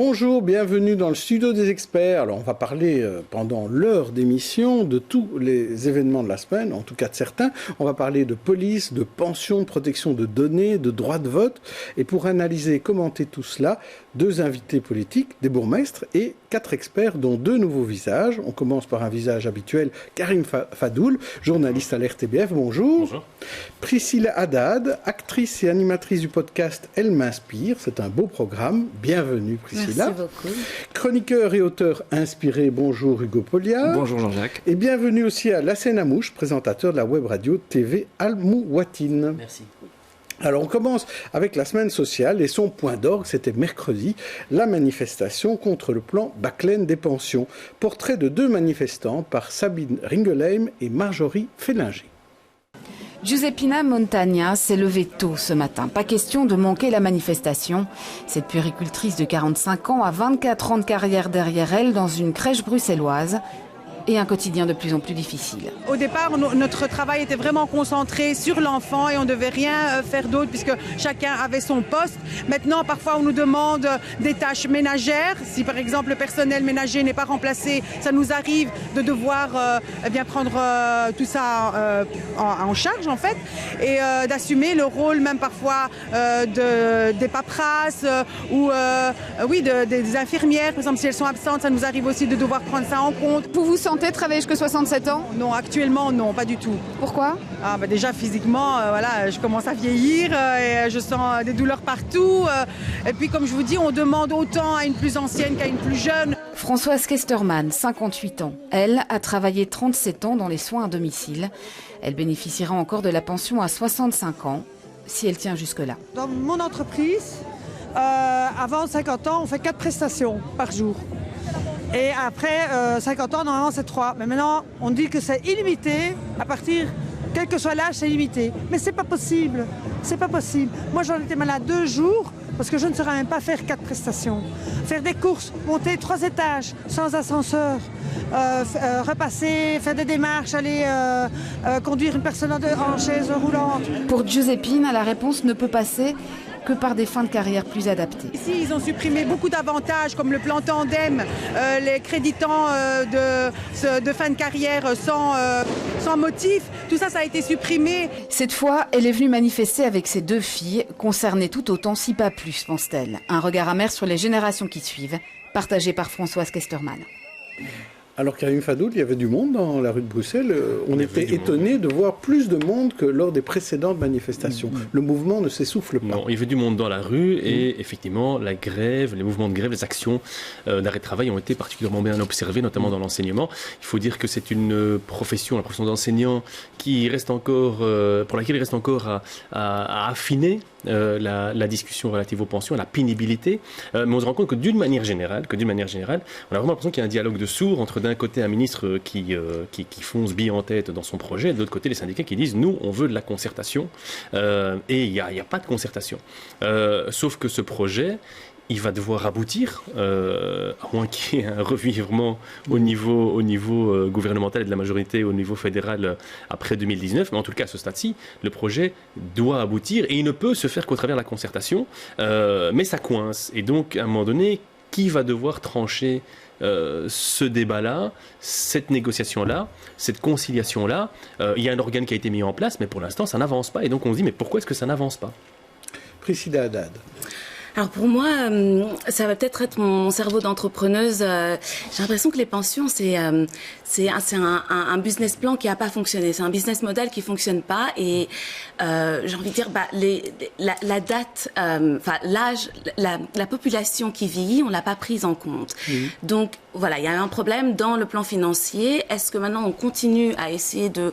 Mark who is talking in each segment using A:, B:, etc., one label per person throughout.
A: Bonjour, bienvenue dans le studio des experts. Alors on va parler pendant l'heure d'émission de tous les événements de la semaine, en tout cas de certains. On va parler de police, de pension, de protection de données, de droit de vote. Et pour analyser et commenter tout cela, 2 invités politiques, des bourgmestres et 4 experts, dont 2 nouveaux visages. On commence par un visage habituel, Karim Fadoul, journaliste à l'RTBF. Bonjour.
B: Bonjour.
A: Priscilla Haddad, actrice et animatrice du podcast Elle m'inspire. C'est un beau programme. Bienvenue Priscilla.
C: Merci beaucoup.
A: Chroniqueur et auteur inspiré. Bonjour Hugo Poliard.
B: Bonjour Jean-Jacques.
A: Et bienvenue aussi à Lassène Amouche, présentateur de la web radio TV Al-Mouatine.
B: Merci.
A: Alors on commence avec la semaine sociale et son point d'orgue, c'était mercredi, la manifestation contre le plan Baclen des pensions. Portrait de 2 manifestants par Sabine Ringelheim et Marjorie Fellinger.
C: Giuseppina Montagna s'est levée tôt ce matin. Pas question de manquer la manifestation. Cette puéricultrice de 45 ans a 24 ans de carrière derrière elle dans une crèche bruxelloise. Et un quotidien de plus en plus difficile.
D: Au départ, notre travail était vraiment concentré sur l'enfant et on ne devait rien faire d'autre puisque chacun avait son poste. Maintenant, parfois, on nous demande des tâches ménagères. Si par exemple le personnel ménager n'est pas remplacé, ça nous arrive de devoir prendre tout ça en charge en fait et d'assumer le rôle même parfois des paperasses ou des infirmières. Par exemple, si elles sont absentes, ça nous arrive aussi de devoir prendre ça en compte.
C: Vous vous sentez travailler jusqu'à 67 ans?
D: Non, actuellement, non, pas du tout.
C: Pourquoi?
D: Déjà, physiquement, je commence à vieillir et je sens des douleurs partout. Et puis, comme je vous dis, on demande autant à une plus ancienne qu'à une plus jeune.
C: Françoise Kesterman, 58 ans. Elle a travaillé 37 ans dans les soins à domicile. Elle bénéficiera encore de la pension à 65 ans, si elle tient jusque-là.
E: Dans mon entreprise, avant 50 ans, on fait 4 prestations par jour. Et après 50 ans, normalement, c'est 3. Mais maintenant, on dit que c'est illimité. À partir, quel que soit l'âge, c'est illimité. Mais c'est pas possible. C'est pas possible. Moi, j'en étais malade 2 jours parce que je ne saurais même pas faire 4 prestations. Faire des courses, monter 3 étages sans ascenseur, repasser, faire des démarches, aller conduire une personne en chaise roulante.
C: Pour Giuseppina, la réponse ne peut passer que par des fins de carrière plus adaptées.
D: Ici, ils ont supprimé beaucoup d'avantages comme le plan tandem, les créditants de fin de carrière sans motif. Tout ça, ça a été supprimé.
C: Cette fois, elle est venue manifester avec ses 2 filles, concernées tout autant, si pas plus, pense-t-elle. Un regard amer sur les générations qui suivent, partagé par Françoise Kesterman.
A: Alors Karim Fadoul, il y avait du monde dans la rue de Bruxelles. On était étonnés de voir plus de monde que lors des précédentes manifestations. Le mouvement ne s'essouffle pas.
B: Non, il y avait du monde dans la rue et effectivement, la grève, les mouvements de grève, les actions d'arrêt de travail ont été particulièrement bien observées, notamment dans l'enseignement. Il faut dire que c'est une profession, la profession d'enseignant, qui reste encore, pour laquelle il reste encore à affiner. La discussion relative aux pensions, à la pénibilité, mais on se rend compte que d'une manière générale, on a vraiment l'impression qu'il y a un dialogue de sourds entre d'un côté un ministre qui fonce bille en tête dans son projet, et de l'autre côté les syndicats qui disent nous on veut de la concertation, et il n'y a pas de concertation. Sauf que ce projet, il va devoir aboutir, à moins qu'il y ait un revirement au niveau gouvernemental et de la majorité au niveau fédéral après 2019. Mais en tout cas, à ce stade-ci, le projet doit aboutir et il ne peut se faire qu'au travers de la concertation. Mais ça coince. Et donc, à un moment donné, qui va devoir trancher ce débat-là, cette négociation-là, cette conciliation-là? Il y a un organe qui a été mis en place, mais pour l'instant, ça n'avance pas. Et donc, on se dit, mais pourquoi est-ce que ça n'avance pas?
A: Priscilla Haddad.
F: Alors pour moi, ça va peut-être être mon cerveau d'entrepreneuse. J'ai l'impression que les pensions, c'est un business plan qui n'a pas fonctionné. C'est un business model qui fonctionne pas. Et j'ai envie de dire, la date, l'âge, la population qui vieillit, on l'a pas prise en compte. Donc voilà, il y a un problème dans le plan financier. Est-ce que maintenant on continue à essayer de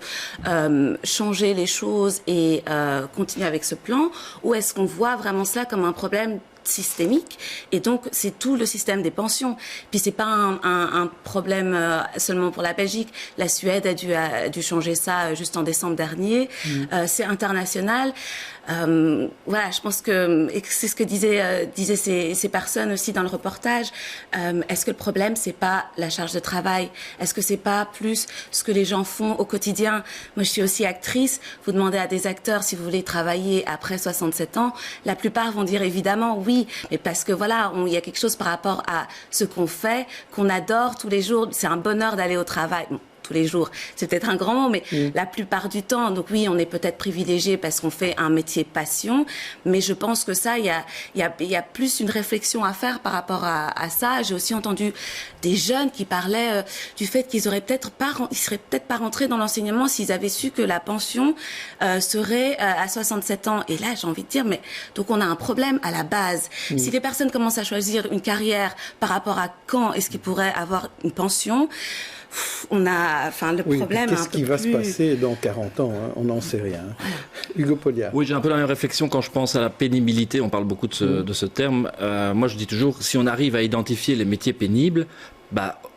F: changer les choses et continuer avec ce plan, ou est-ce qu'on voit vraiment cela comme un problème systémique, et donc c'est tout le système des pensions. Puis c'est pas un problème seulement pour la Belgique. La Suède a dû changer ça juste en décembre dernier. C'est international. Voilà, je pense que c'est ce que disaient ces personnes aussi dans le reportage. Est-ce que le problème, c'est pas la charge de travail? Est-ce que c'est pas plus ce que les gens font au quotidien? Moi, je suis aussi actrice. Vous demandez à des acteurs si vous voulez travailler après 67 ans. La plupart vont dire évidemment oui, mais parce que voilà, il y a quelque chose par rapport à ce qu'on fait, qu'on adore tous les jours. C'est un bonheur d'aller au travail. Bon, tous les jours, c'est peut-être un grand mot, mais la plupart du temps, donc oui, on est peut-être privilégié parce qu'on fait un métier passion, mais je pense que ça, il y a plus une réflexion à faire par rapport à ça. J'ai aussi entendu des jeunes qui parlaient du fait qu'ils seraient peut-être pas rentrés dans l'enseignement s'ils avaient su que la pension serait à 67 ans. Et là, j'ai envie de dire, mais donc on a un problème à la base. Si les personnes commencent à choisir une carrière par rapport à quand est-ce qu'ils pourraient avoir une pension, on a, le problème.
A: Qu'est-ce qui va se passer dans 40 ans, hein? On n'en sait rien. Hugo Polliard.
G: Oui, j'ai un peu la même réflexion quand je pense à la pénibilité. On parle beaucoup de ce terme. Moi, je dis toujours, si on arrive à identifier les métiers pénibles,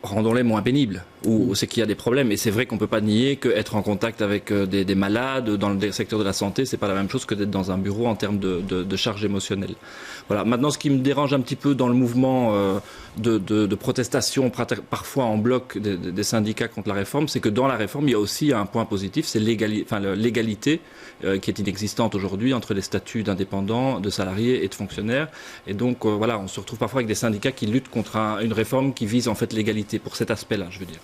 G: rendons-les moins pénibles, ou c'est qu'il y a des problèmes. Et c'est vrai qu'on ne peut pas nier qu'être en contact avec des malades dans le secteur de la santé, c'est pas la même chose que d'être dans un bureau en termes de charge émotionnelle. Voilà. Maintenant, ce qui me dérange un petit peu dans le mouvement de protestation, parfois en bloc des syndicats contre la réforme, c'est que dans la réforme, il y a aussi un point positif, c'est l'égalité qui est inexistante aujourd'hui entre les statuts d'indépendants, de salariés et de fonctionnaires. Et donc, on se retrouve parfois avec des syndicats qui luttent contre une réforme qui vise en fait l'égalité pour cet aspect-là, je veux dire.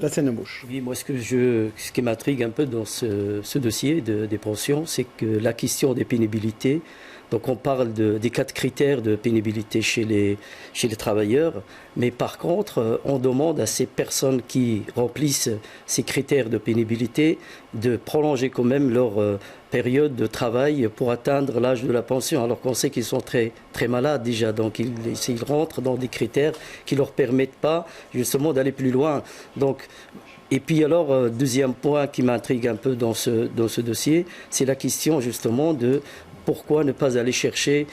A: La scène à bouche.
H: Oui, moi, ce qui m'intrigue un peu dans ce dossier des pensions, c'est que la question des pénibilités, donc on parle des 4 critères de pénibilité chez les travailleurs, mais par contre, on demande à ces personnes qui remplissent ces critères de pénibilité de prolonger quand même leur période de travail pour atteindre l'âge de la pension, alors qu'on sait qu'ils sont très, très malades déjà, donc ils rentrent dans des critères qui ne leur permettent pas justement d'aller plus loin. Donc, et puis alors, deuxième point qui m'intrigue un peu dans ce dossier, c'est la question justement de pourquoi ne pas aller chercher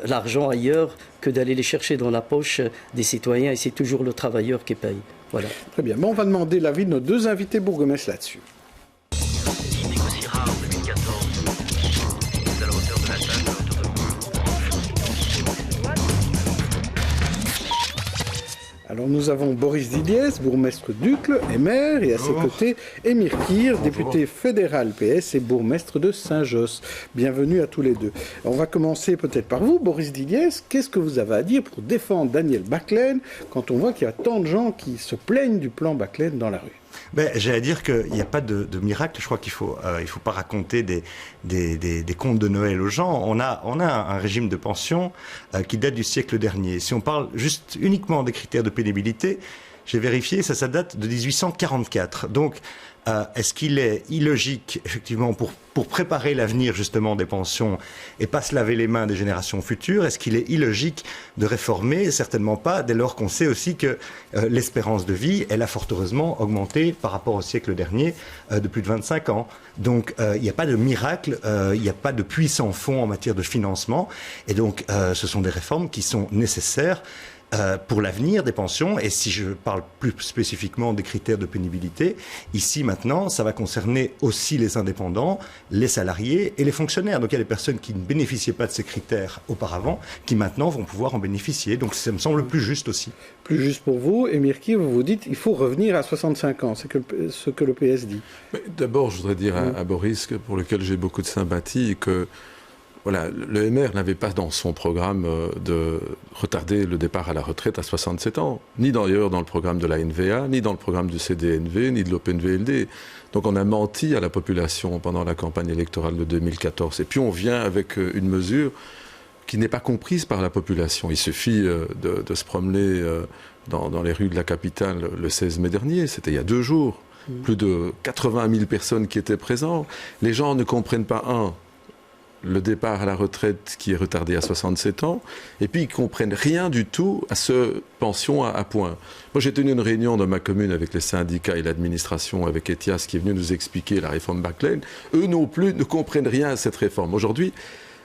H: l'argent ailleurs que d'aller les chercher dans la poche des citoyens, et c'est toujours le travailleur qui paye. Voilà.
A: Très bien. Bon, on va demander l'avis de nos 2 invités bourgmestres là-dessus.
I: Il négociera en 2014 à la hauteur de la table.
A: Alors nous avons Boris Didiès, bourgmestre d'Uccle et maire, et à ses côtés Émir Kir, député fédéral PS et bourgmestre de Saint-Josse. Bienvenue à tous les deux. On va commencer peut-être par vous, Boris Didiès. Qu'est-ce que vous avez à dire pour défendre Daniel Bacquelaine quand on voit qu'il y a tant de gens qui se plaignent du plan Bacquelaine dans la rue?
J: J'allais dire qu'il n'y a pas de miracle. Je crois qu'il faut pas raconter des contes de Noël aux gens. On a un régime de pension qui date du siècle dernier. Si on parle juste uniquement des critères de pénibilité, j'ai vérifié, ça date de 1844. Donc, est-ce qu'il est illogique, effectivement, pour préparer l'avenir, justement, des pensions et pas se laver les mains des générations futures, est-ce qu'il est illogique de réformer? Certainement pas, dès lors qu'on sait aussi que l'espérance de vie, elle a fort heureusement augmenté par rapport au siècle dernier de plus de 25 ans. Donc, il n'y a pas de miracle, il n'y a pas de puits sans fond en matière de financement. Et donc, ce sont des réformes qui sont nécessaires pour l'avenir des pensions. Et si je parle plus spécifiquement des critères de pénibilité, ici maintenant, ça va concerner aussi les indépendants, les salariés et les fonctionnaires. Donc il y a des personnes qui ne bénéficiaient pas de ces critères auparavant, qui maintenant vont pouvoir en bénéficier. Donc ça me semble plus juste aussi.
A: Plus juste pour vous, Émir Kir, vous dites qu'il faut revenir à 65 ans, c'est ce que le PS dit.
K: D'abord, je voudrais dire à Boris, pour lequel j'ai beaucoup de sympathie, que voilà, le MR n'avait pas dans son programme de retarder le départ à la retraite à 67 ans, ni d'ailleurs dans le programme de la NVA, ni dans le programme du CDNV, ni de l'OPNVLD. Donc on a menti à la population pendant la campagne électorale de 2014. Et puis on vient avec une mesure qui n'est pas comprise par la population. Il suffit de se promener dans les rues de la capitale le 16 mai dernier, c'était il y a 2 jours. Plus de 80 000 personnes qui étaient présentes. Les gens ne comprennent pas, le départ à la retraite qui est retardé à 67 ans, et puis ils ne comprennent rien du tout à ce pension à point. Moi, j'ai tenu une réunion dans ma commune avec les syndicats et l'administration, avec Etias, qui est venu nous expliquer la réforme Bacquelaine. Eux non plus ne comprennent rien à cette réforme. Aujourd'hui,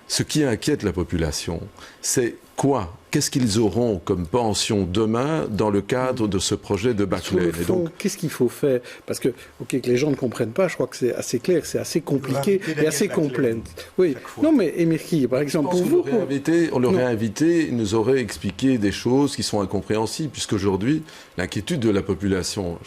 K: ce qui inquiète la population, c'est quoi qu'est-ce qu'ils auront comme pension demain dans le cadre de ce projet de Baclaine.
A: Et donc, qu'est-ce qu'il faut faire? Parce que, que les gens ne comprennent pas, je crois que c'est assez clair, c'est assez compliqué et assez complexe. Oui. Non, mais Émir Kier, par exemple, pour vous...
K: On l'aurait invité, il nous aurait expliqué des choses qui sont incompréhensibles, puisqu'aujourd'hui, l'inquiétude de la population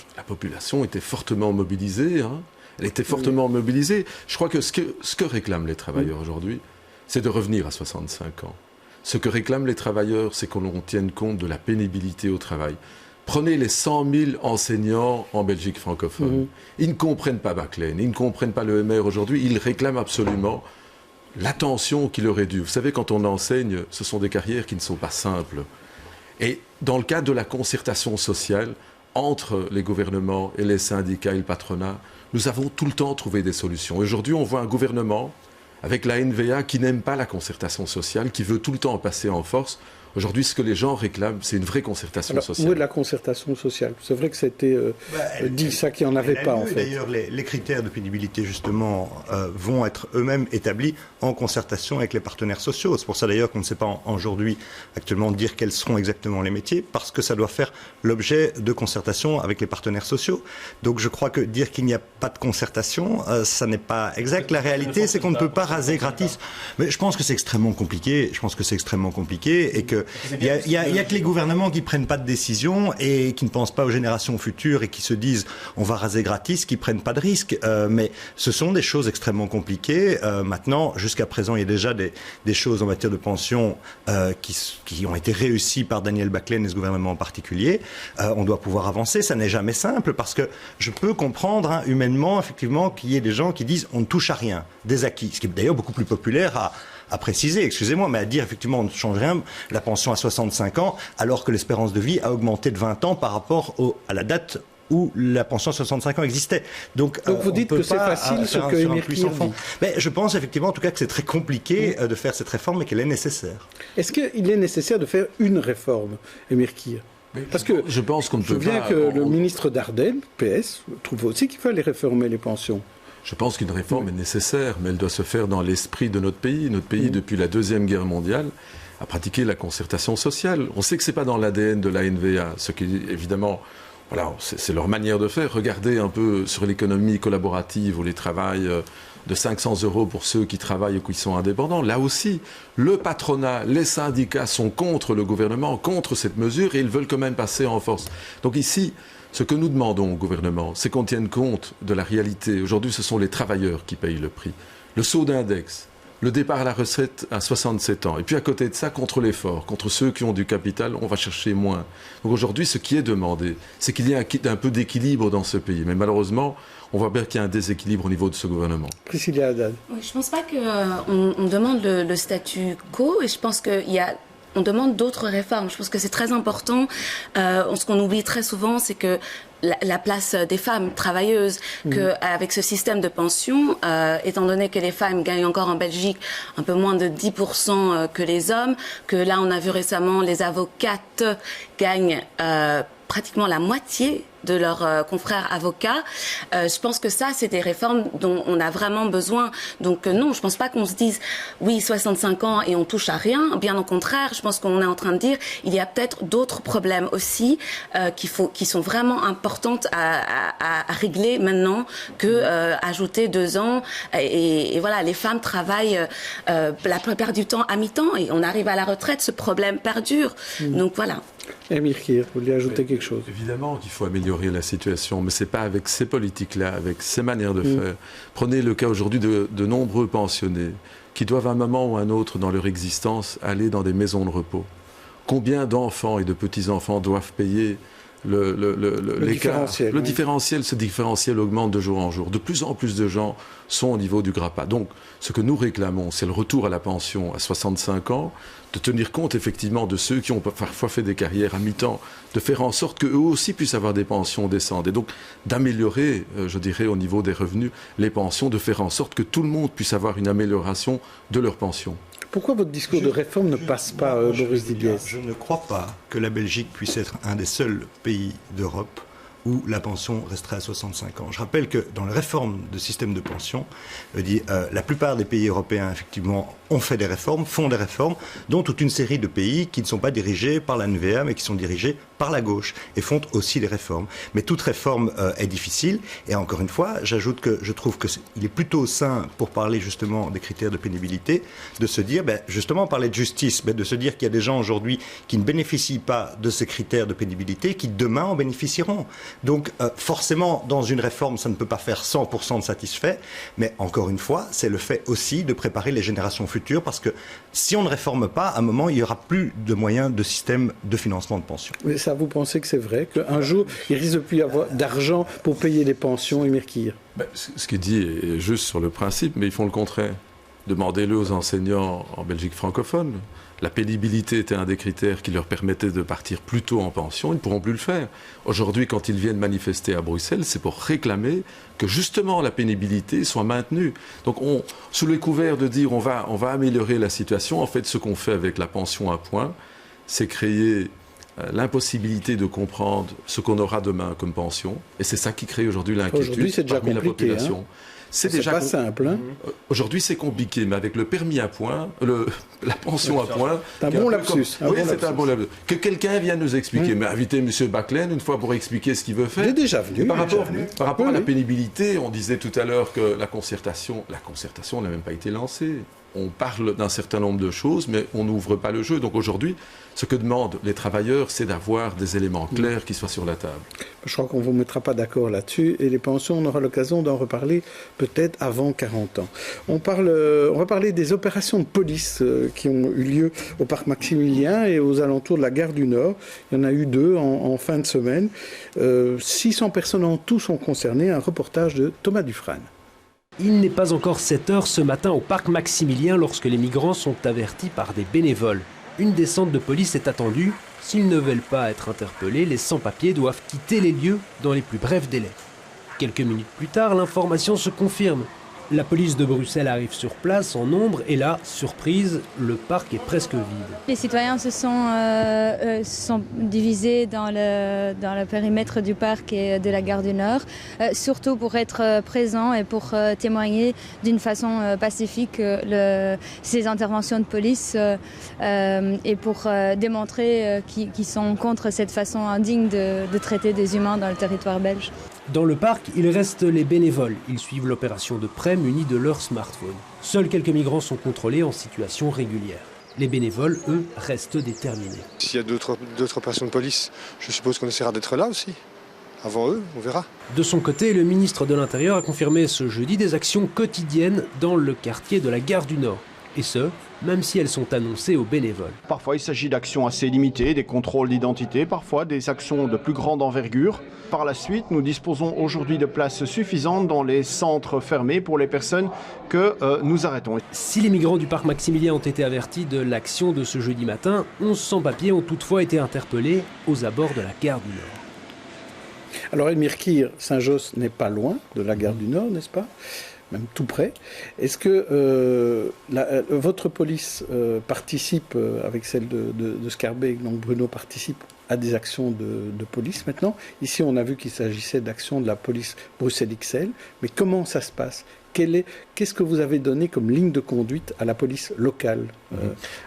K: était fortement mobilisée, hein. Elle était fortement mobilisée. Je crois que ce que réclament les travailleurs aujourd'hui, c'est de revenir à 65 ans. Ce que réclament les travailleurs, c'est qu'on tienne compte de la pénibilité au travail. Prenez les 100 000 enseignants en Belgique francophone. Ils ne comprennent pas Baclaine, ils ne comprennent pas le MR aujourd'hui, ils réclament absolument l'attention qu'il aurait dû. Vous savez, quand on enseigne, ce sont des carrières qui ne sont pas simples. Et dans le cadre de la concertation sociale, entre les gouvernements et les syndicats et le patronat, nous avons tout le temps trouvé des solutions. Aujourd'hui, on voit un gouvernement avec la NVA qui n'aime pas la concertation sociale, qui veut tout le temps passer en force. Aujourd'hui, ce que les gens réclament, c'est une vraie concertation sociale.
A: Où est la concertation sociale? C'est vrai que c'était dit ça qu'il n'y en avait pas, en fait.
J: D'ailleurs, les critères de pénibilité, justement, vont être eux-mêmes établis en concertation avec les partenaires sociaux. C'est pour ça, d'ailleurs, qu'on ne sait pas aujourd'hui, actuellement, dire quels seront exactement les métiers, parce que ça doit faire l'objet de concertation avec les partenaires sociaux. Donc, je crois que dire qu'il n'y a pas de concertation, ça n'est pas exact. La réalité, c'est qu'on ne peut pas raser gratis. Mais je pense que c'est extrêmement compliqué. Et que il y a que les gouvernements qui prennent pas de décision et qui ne pensent pas aux générations futures et qui se disent on va raser gratis, qui prennent pas de risques. Mais ce sont des choses extrêmement compliquées. Maintenant, jusqu'à présent, il y a déjà des choses en matière de pension qui ont été réussies par Daniel Baclaine et ce gouvernement en particulier. On doit pouvoir avancer. Ça n'est jamais simple parce que je peux comprendre humainement, effectivement, qu'il y ait des gens qui disent on ne touche à rien, des acquis. Ce qui est d'ailleurs beaucoup plus populaire à préciser, excusez-moi, mais à dire effectivement on ne change rien, la pension à 65 ans, alors que l'espérance de vie a augmenté de 20 ans par rapport à la date où la pension à 65 ans existait. Donc
A: vous dites que c'est facile ce que Émir Kier dit.
J: Mais je pense effectivement en tout cas que c'est très compliqué de faire cette réforme et qu'elle est nécessaire.
A: Est-ce qu'il est nécessaire de faire une réforme, Émir Kier? Parce que
K: je pense qu'on ne peut pas...
A: Je souviens que le ministre Dardenne, PS, trouve aussi qu'il fallait réformer les pensions.
K: Je pense qu'une réforme est nécessaire, mais elle doit se faire dans l'esprit de notre pays. Notre pays, depuis la Deuxième Guerre mondiale, a pratiqué la concertation sociale. On sait que ce n'est pas dans l'ADN de la NVA, ce qui, évidemment, voilà, c'est leur manière de faire. Regardez un peu sur l'économie collaborative ou les travails de 500 € pour ceux qui travaillent ou qui sont indépendants. Là aussi, le patronat, les syndicats sont contre le gouvernement, contre cette mesure, et ils veulent quand même passer en force. Donc ici... Ce que nous demandons au gouvernement, c'est qu'on tienne compte de la réalité. Aujourd'hui, ce sont les travailleurs qui payent le prix. Le saut d'index, le départ à la retraite à 67 ans. Et puis à côté de ça, contre l'effort, contre ceux qui ont du capital, on va chercher moins. Donc aujourd'hui, ce qui est demandé, c'est qu'il y ait un peu d'équilibre dans ce pays. Mais malheureusement, on voit bien qu'il y a un déséquilibre au niveau de ce gouvernement.
A: Priscilla Haddad.
F: Oui, je ne pense pas qu'on demande le statu quo, et je pense qu'il y a... On demande d'autres réformes. Je pense que c'est très important. Ce qu'on oublie très souvent, c'est que la place des femmes travailleuses, qu'avec ce système de pension, étant donné que les femmes gagnent encore en Belgique un peu moins de 10% que les hommes, que là on a vu récemment les avocates gagnent pratiquement la moitié de leurs confrères avocats. Je pense que ça, c'est des réformes dont on a vraiment besoin. Donc non, je pense pas qu'on se dise oui, 65 ans et on touche à rien. Bien au contraire, je pense qu'on est en train de dire il y a peut-être d'autres problèmes aussi qui sont vraiment importantes à régler maintenant que ajouter 2 ans. Et voilà, les femmes travaillent la plupart du temps à mi-temps et on arrive à la retraite, ce problème perdure. Donc voilà.
A: Émir Kier, vous voulez ajouter quelque chose?
K: Évidemment qu'il faut améliorer la situation, mais ce n'est pas avec ces politiques-là, avec ces manières de faire. Prenez le cas aujourd'hui de nombreux pensionnés qui doivent à un moment ou à un autre dans leur existence aller dans des maisons de repos. Combien d'enfants et de petits-enfants doivent payer
A: différentiel,
K: le différentiel, ce différentiel augmente de jour en jour. De plus en plus de gens sont au niveau du GRAPA. Donc, ce que nous réclamons, c'est le retour à la pension à 65 ans, de tenir compte effectivement de ceux qui ont parfois fait des carrières à mi-temps, de faire en sorte qu'eux aussi puissent avoir des pensions décentes. Et donc, d'améliorer, je dirais, au niveau des revenus, les pensions, de faire en sorte que tout le monde puisse avoir une amélioration de leur pension.
A: Pourquoi votre discours de réforme ne passe pas, Boris Dibiès?
J: Je ne crois pas que la Belgique puisse être un des seuls pays d'Europe où la pension resterait à 65 ans. Je rappelle que dans la réforme de système de pension, la plupart des pays européens, effectivement, ont fait des réformes, font des réformes, dont toute une série de pays qui ne sont pas dirigés par la NVA, mais qui sont dirigés par la gauche, et font aussi des réformes. Mais toute réforme est difficile, et encore une fois, j'ajoute que je trouve qu'il est plutôt sain, pour parler justement des critères de pénibilité, de se dire, justement, parler de justice, de se dire qu'il y a des gens aujourd'hui qui ne bénéficient pas de ces critères de pénibilité, qui demain en bénéficieront. Donc forcément, dans une réforme, ça ne peut pas faire 100% de satisfait, mais encore une fois, c'est le fait aussi de préparer les générations futures, parce que si on ne réforme pas, à un moment, il n'y aura plus de moyens de système de financement de pension.
A: Mais ça, vous pensez que c'est vrai, qu'un jour, il risque de plus y avoir d'argent pour payer les pensions, Émir Kir?
K: Ce qui dit est juste sur le principe, mais ils font le contraire. Demandez-le aux enseignants en Belgique francophone. La pénibilité était un des critères qui leur permettait de partir plus tôt en pension. Ils ne pourront plus le faire. Aujourd'hui, quand ils viennent manifester à Bruxelles, c'est pour réclamer que justement la pénibilité soit maintenue. Donc, sous le couvert de dire on va améliorer la situation, en fait, ce qu'on fait avec la pension à points, c'est créer l'impossibilité de comprendre ce qu'on aura demain comme pension. Et c'est ça qui crée aujourd'hui l'inquiétude parmi la population.
A: C'est déjà pas simple. Hein.
K: Aujourd'hui, c'est compliqué, mais avec le permis à points, la pension à points...
A: C'est un bon lapsus.
K: Oui, c'est un bon lapsus. Que quelqu'un vienne nous expliquer. Mais inviter M. Baclen une fois pour expliquer ce qu'il veut faire.
A: Il est déjà venu.
K: Par rapport à la pénibilité, on disait tout à l'heure que la concertation n'a même pas été lancée. On parle d'un certain nombre de choses, mais on n'ouvre pas le jeu. Donc aujourd'hui, ce que demandent les travailleurs, c'est d'avoir des éléments clairs qui soient sur la table.
A: Je crois qu'on ne vous mettra pas d'accord là-dessus. Et les pensions, on aura l'occasion d'en reparler peut-être avant 40 ans. On va parler des opérations de police qui ont eu lieu au parc Maximilien et aux alentours de la gare du Nord. Il y en a eu 2 en fin de semaine. 600 personnes en tout sont concernées. Un reportage de Thomas Dufresne.
L: Il n'est pas encore 7 heures ce matin au parc Maximilien lorsque les migrants sont avertis par des bénévoles. Une descente de police est attendue. S'ils ne veulent pas être interpellés, les sans-papiers doivent quitter les lieux dans les plus brefs délais. Quelques minutes plus tard, l'information se confirme. La police de Bruxelles arrive sur place en nombre et là, surprise, le parc est presque vide.
M: Les citoyens se sont divisés dans le périmètre du parc et de la gare du Nord, surtout pour être présents et pour témoigner d'une façon pacifique ces interventions de police et pour démontrer qu'ils sont contre cette façon indigne de traiter des humains dans le territoire belge.
L: Dans le parc, il reste les bénévoles. Ils suivent l'opération de près munis de leur smartphone. Seuls quelques migrants sont contrôlés en situation régulière. Les bénévoles, eux, restent déterminés.
N: S'il y a d'autres opérations de police, je suppose qu'on essaiera d'être là aussi. Avant eux, on verra.
L: De son côté, le ministre de l'Intérieur a confirmé ce jeudi des actions quotidiennes dans le quartier de la gare du Nord. Et ce, même si elles sont annoncées aux bénévoles.
O: Parfois, il s'agit d'actions assez limitées, des contrôles d'identité, parfois des actions de plus grande envergure. Par la suite, nous disposons aujourd'hui de places suffisantes dans les centres fermés pour les personnes que nous arrêtons.
L: Si les migrants du parc Maximilien ont été avertis de l'action de ce jeudi matin, 11 sans-papiers ont toutefois été interpellés aux abords de la gare du Nord.
A: Alors, Émir Kir, Saint-Josse n'est pas loin de la gare du Nord, n'est-ce pas ? Même tout près. Est-ce que votre police participe, avec celle de Scarbeck, donc Bruno participe à des actions de police maintenant? Ici, on a vu qu'il s'agissait d'actions de la police Bruxelles XL, mais comment ça se passe? Qu'est-ce que vous avez donné comme ligne de conduite à la police locale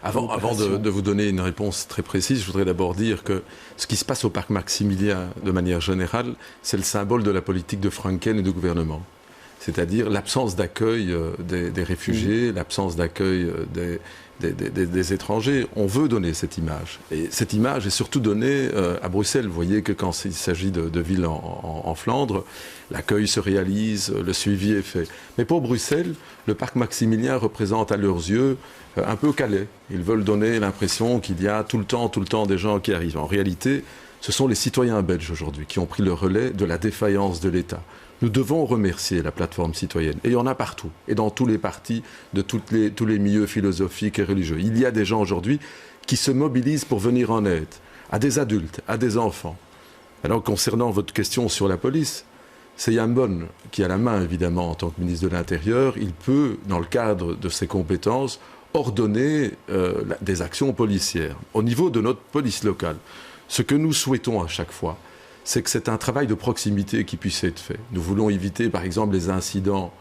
K: Avant de vous donner une réponse très précise, je voudrais d'abord dire que ce qui se passe au parc Maximilien, de manière générale, c'est le symbole de la politique de Franken et du gouvernement. C'est-à-dire l'absence d'accueil des réfugiés, l'absence d'accueil des étrangers. On veut donner cette image. Et cette image est surtout donnée à Bruxelles. Vous voyez que quand il s'agit de villes en Flandre, l'accueil se réalise, le suivi est fait. Mais pour Bruxelles, le parc Maximilien représente à leurs yeux un peu Calais. Ils veulent donner l'impression qu'il y a tout le temps des gens qui arrivent. En réalité, ce sont les citoyens belges aujourd'hui qui ont pris le relais de la défaillance de l'État. Nous devons remercier la plateforme citoyenne. Et il y en a partout, et dans tous les partis, de tous les milieux philosophiques et religieux. Il y a des gens aujourd'hui qui se mobilisent pour venir en aide à des adultes, à des enfants. Alors, concernant votre question sur la police, c'est Yann Bonne qui a la main, évidemment, en tant que ministre de l'Intérieur. Il peut, dans le cadre de ses compétences, ordonner des actions policières. Au niveau de notre police locale, ce que nous souhaitons à chaque fois, c'est que c'est un travail de proximité qui puisse être fait. Nous voulons éviter, par exemple, les incidents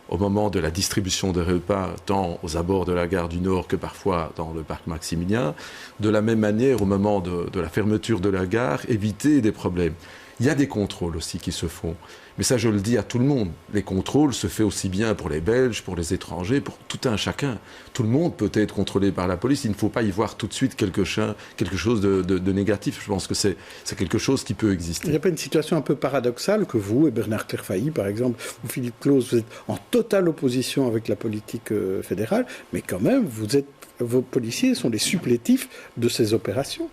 K: au moment de la distribution des repas, tant aux abords de la gare du Nord que parfois dans le parc Maximilien. De la même manière, au moment de la fermeture de la gare, éviter des problèmes. Il y a des contrôles aussi qui se font. Mais ça, je le dis à tout le monde. Les contrôles se font aussi bien pour les Belges, pour les étrangers, pour tout un chacun. Tout le monde peut être contrôlé par la police. Il ne faut pas y voir tout de suite quelque chose de négatif. Je pense que c'est quelque chose qui peut exister.
A: Il n'y a pas une situation un peu paradoxale que vous et Bernard Clerfailly, par exemple, ou Philippe Claus, vous êtes en totale opposition avec la politique fédérale, mais quand même, vos policiers sont les supplétifs de ces opérations.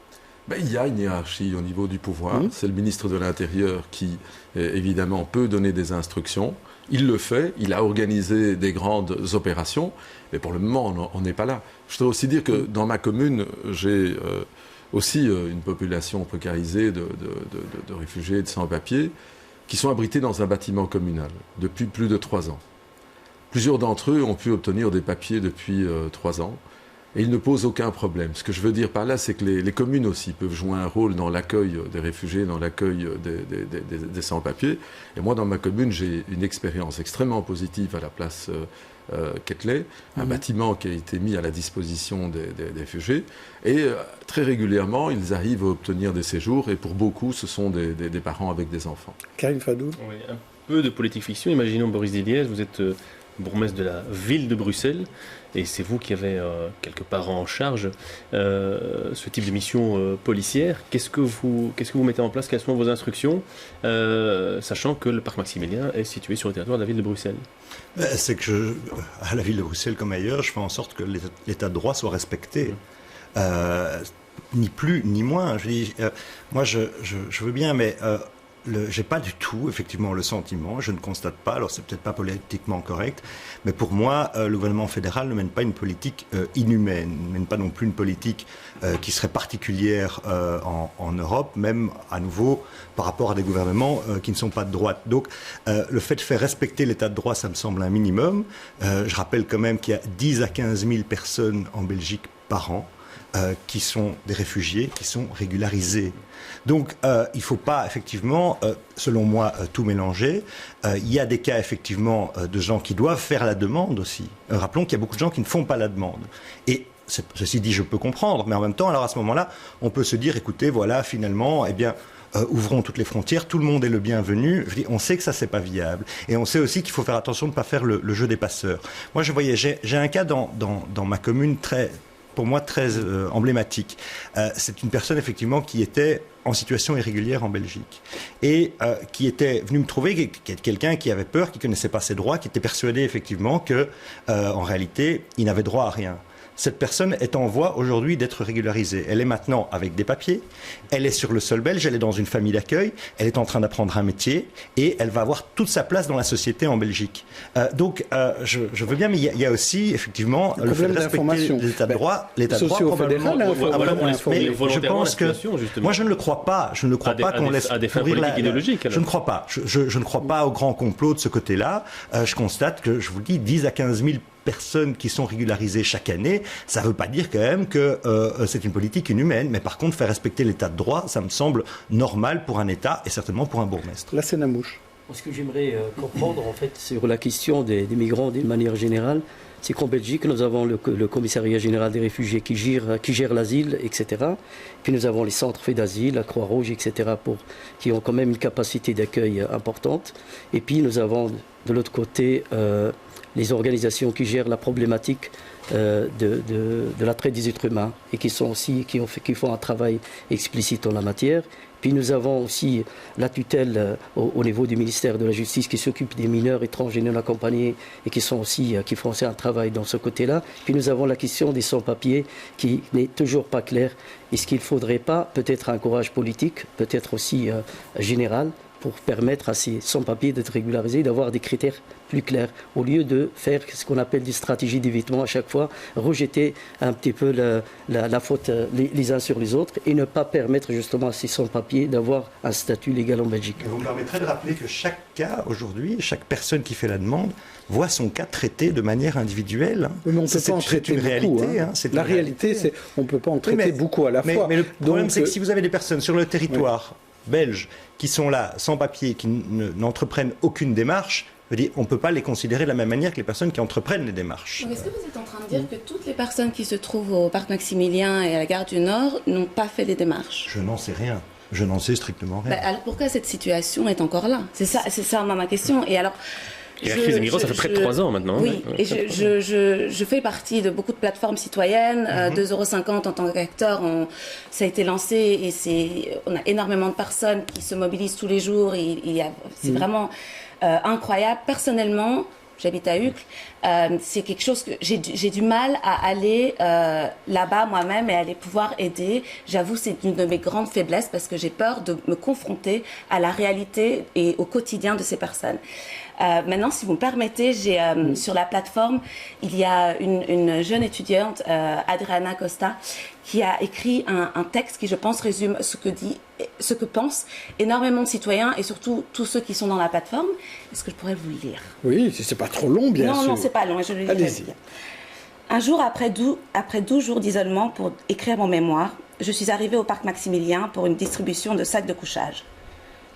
K: Il y a une hiérarchie au niveau du pouvoir. C'est le ministre de l'Intérieur qui, évidemment, peut donner des instructions. Il le fait, il a organisé des grandes opérations, mais pour le moment, on n'est pas là. Je dois aussi dire que dans ma commune, j'ai aussi une population précarisée de réfugiés et de sans-papiers qui sont abrités dans un bâtiment communal depuis plus de 3 ans. Plusieurs d'entre eux ont pu obtenir des papiers depuis 3 ans. Et ils ne posent aucun problème. Ce que je veux dire par là, c'est que les communes aussi peuvent jouer un rôle dans l'accueil des réfugiés, dans l'accueil des sans-papiers. Et moi, dans ma commune, j'ai une expérience extrêmement positive à la place Quetelet, un bâtiment qui a été mis à la disposition des réfugiés. Et très régulièrement, ils arrivent à obtenir des séjours. Et pour beaucoup, ce sont des parents avec des enfants.
A: Karim Fadou.
B: Oui, un peu de politique fiction. Imaginons Boris Didier, vous êtes bourgmestre de la ville de Bruxelles. Et c'est vous qui avez quelque part en charge ce type de mission policière. Qu'est-ce que vous mettez en place? Quelles sont vos instructions, sachant que le parc Maximilien est situé sur le territoire de la ville de Bruxelles?
J: C'est que à la ville de Bruxelles comme ailleurs, je fais en sorte que l'état de droit soit respecté. Ni plus ni moins. Je dis, moi, je veux bien, mais j'ai pas du tout, effectivement, le sentiment, je ne constate pas, alors c'est peut-être pas politiquement correct, mais pour moi, le gouvernement fédéral ne mène pas une politique inhumaine, ne mène pas non plus une politique qui serait particulière en Europe, même à nouveau par rapport à des gouvernements qui ne sont pas de droite. Donc, le fait de faire respecter l'état de droit, ça me semble un minimum. Je rappelle quand même qu'il y a 10 à 15 000 personnes en Belgique par an qui sont des réfugiés, qui sont régularisés. Donc, il ne faut pas, effectivement, selon moi, tout mélanger. Il y a des cas, effectivement, de gens qui doivent faire la demande aussi. Rappelons qu'il y a beaucoup de gens qui ne font pas la demande. Et ceci dit, je peux comprendre, mais en même temps, alors à ce moment-là, on peut se dire, écoutez, voilà, finalement, eh bien, ouvrons toutes les frontières, tout le monde est le bienvenu. Je dis, on sait que ça, c'est pas viable. Et on sait aussi qu'il faut faire attention de ne pas faire le jeu des passeurs. Moi, je voyais, j'ai un cas dans ma commune pour moi, très emblématique. C'est une personne, effectivement, qui était en situation irrégulière en Belgique et qui était venu me trouver, quelqu'un qui avait peur, qui connaissait pas ses droits, qui était persuadé, effectivement, que, en réalité, il n'avait droit à rien. Cette personne est en voie aujourd'hui d'être régularisée. Elle est maintenant avec des papiers, elle est sur le sol belge, elle est dans une famille d'accueil, elle est en train d'apprendre un métier et elle va avoir toute sa place dans la société en Belgique. Donc, je veux bien, mais il y a aussi, effectivement, le fait de respecter l'état de droit. L'état de droit, probablement. Mais je pense que... Moi, je ne le crois pas. Je ne crois pas qu'on laisse pourrir la... Je ne crois pas. Je ne crois pas au grand complot de ce côté-là. Je constate que, je vous le dis, 10 à 15 000 personnes qui sont régularisées chaque année, ça ne veut pas dire quand même que c'est une politique inhumaine, mais par contre, faire respecter l'état de droit, ça me semble normal pour un État et certainement pour un bourgmestre.
A: La Sénamouche.
H: Ce que j'aimerais comprendre, en fait, sur la question des migrants d'une manière générale, c'est qu'en Belgique, nous avons le commissariat général des réfugiés qui gère l'asile, etc. Puis nous avons les centres faits d'asile, la Croix-Rouge, etc., qui ont quand même une capacité d'accueil importante. Et puis nous avons de l'autre côté les organisations qui gèrent la problématique de la traite des êtres humains et qui font un travail explicite en la matière. Puis nous avons aussi la tutelle au niveau du ministère de la Justice qui s'occupe des mineurs étrangers non accompagnés et qui font aussi un travail dans ce côté-là. Puis nous avons la question des sans-papiers qui n'est toujours pas claire. Est-ce qu'il ne faudrait pas peut-être un courage politique, peut-être aussi général, pour permettre à ces sans-papiers d'être régularisés, d'avoir des critères plus clairs, au lieu de faire ce qu'on appelle des stratégies d'évitement à chaque fois, rejeter un petit peu la faute les uns sur les autres et ne pas permettre justement à ces sans-papiers d'avoir un statut légal en Belgique.
J: Vous me permettrez de rappeler que chaque cas aujourd'hui, chaque personne qui fait la demande, voit son cas traité de manière individuelle.
A: Oui, mais on ne peut pas en traiter beaucoup. La réalité, c'est qu'on ne peut pas en traiter beaucoup à la fois.
J: Mais le problème, c'est que si vous avez des personnes sur le territoire belges qui sont là sans papier, qui n'entreprennent aucune démarche, je veux dire, on ne peut pas les considérer de la même manière que les personnes qui entreprennent les démarches.
F: Est-ce que vous êtes en train de dire que toutes les personnes qui se trouvent au parc Maximilien et à la gare du Nord n'ont pas fait les démarches?
J: Je n'en sais rien. Je n'en sais strictement rien.
F: Alors pourquoi cette situation est encore là? C'est ça ma question. Et alors,
B: et la crise des migrants, ça fait près de 3 ans maintenant.
F: Oui, et je fais partie de beaucoup de plateformes citoyennes. 2,50 € en tant qu'acteur, ça a été lancé et on a énormément de personnes qui se mobilisent tous les jours. C'est vraiment incroyable. Personnellement, j'habite à Uccle, c'est quelque chose que j'ai du mal à aller là-bas moi-même et à aller pouvoir aider. J'avoue, c'est une de mes grandes faiblesses parce que j'ai peur de me confronter à la réalité et au quotidien de ces personnes. Maintenant, si vous me permettez, sur la plateforme, il y a une jeune étudiante, Adriana Costa, qui a écrit un texte qui, je pense, résume ce que pensent énormément de citoyens et surtout tous ceux qui sont dans la plateforme. Est-ce que je pourrais vous le lire?
A: Oui, si c'est pas trop long, bien sûr.
F: Non, c'est pas long, je le lis.
A: Allez-y.
F: Un jour, après 12 jours d'isolement pour écrire mon mémoire, je suis arrivée au parc Maximilien pour une distribution de sacs de couchage.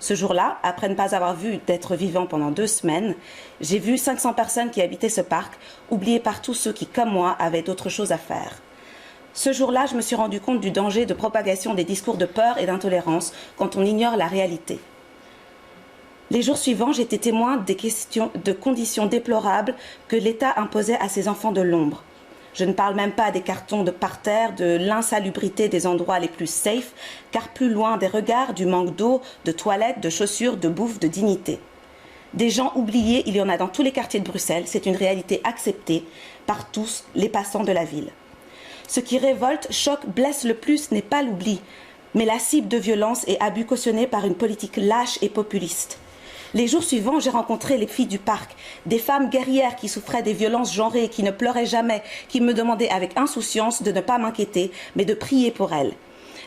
F: Ce jour-là, après ne pas avoir vu d'être vivant pendant 2 semaines, j'ai vu 500 personnes qui habitaient ce parc, oubliées par tous ceux qui, comme moi, avaient d'autres choses à faire. Ce jour-là, je me suis rendu compte du danger de propagation des discours de peur et d'intolérance quand on ignore la réalité. Les jours suivants, j'étais témoin de conditions déplorables que l'État imposait à ses enfants de l'ombre. Je ne parle même pas des cartons de parterre, de l'insalubrité des endroits les plus safe, car plus loin des regards, du manque d'eau, de toilettes, de chaussures, de bouffe, de dignité. Des gens oubliés, il y en a dans tous les quartiers de Bruxelles, c'est une réalité acceptée par tous les passants de la ville. Ce qui révolte, choque, blesse le plus n'est pas l'oubli, mais la cible de violence et abus cautionnée par une politique lâche et populiste. Les jours suivants, j'ai rencontré les filles du parc, des femmes guerrières qui souffraient des violences genrées, qui ne pleuraient jamais, qui me demandaient avec insouciance de ne pas m'inquiéter, mais de prier pour elles.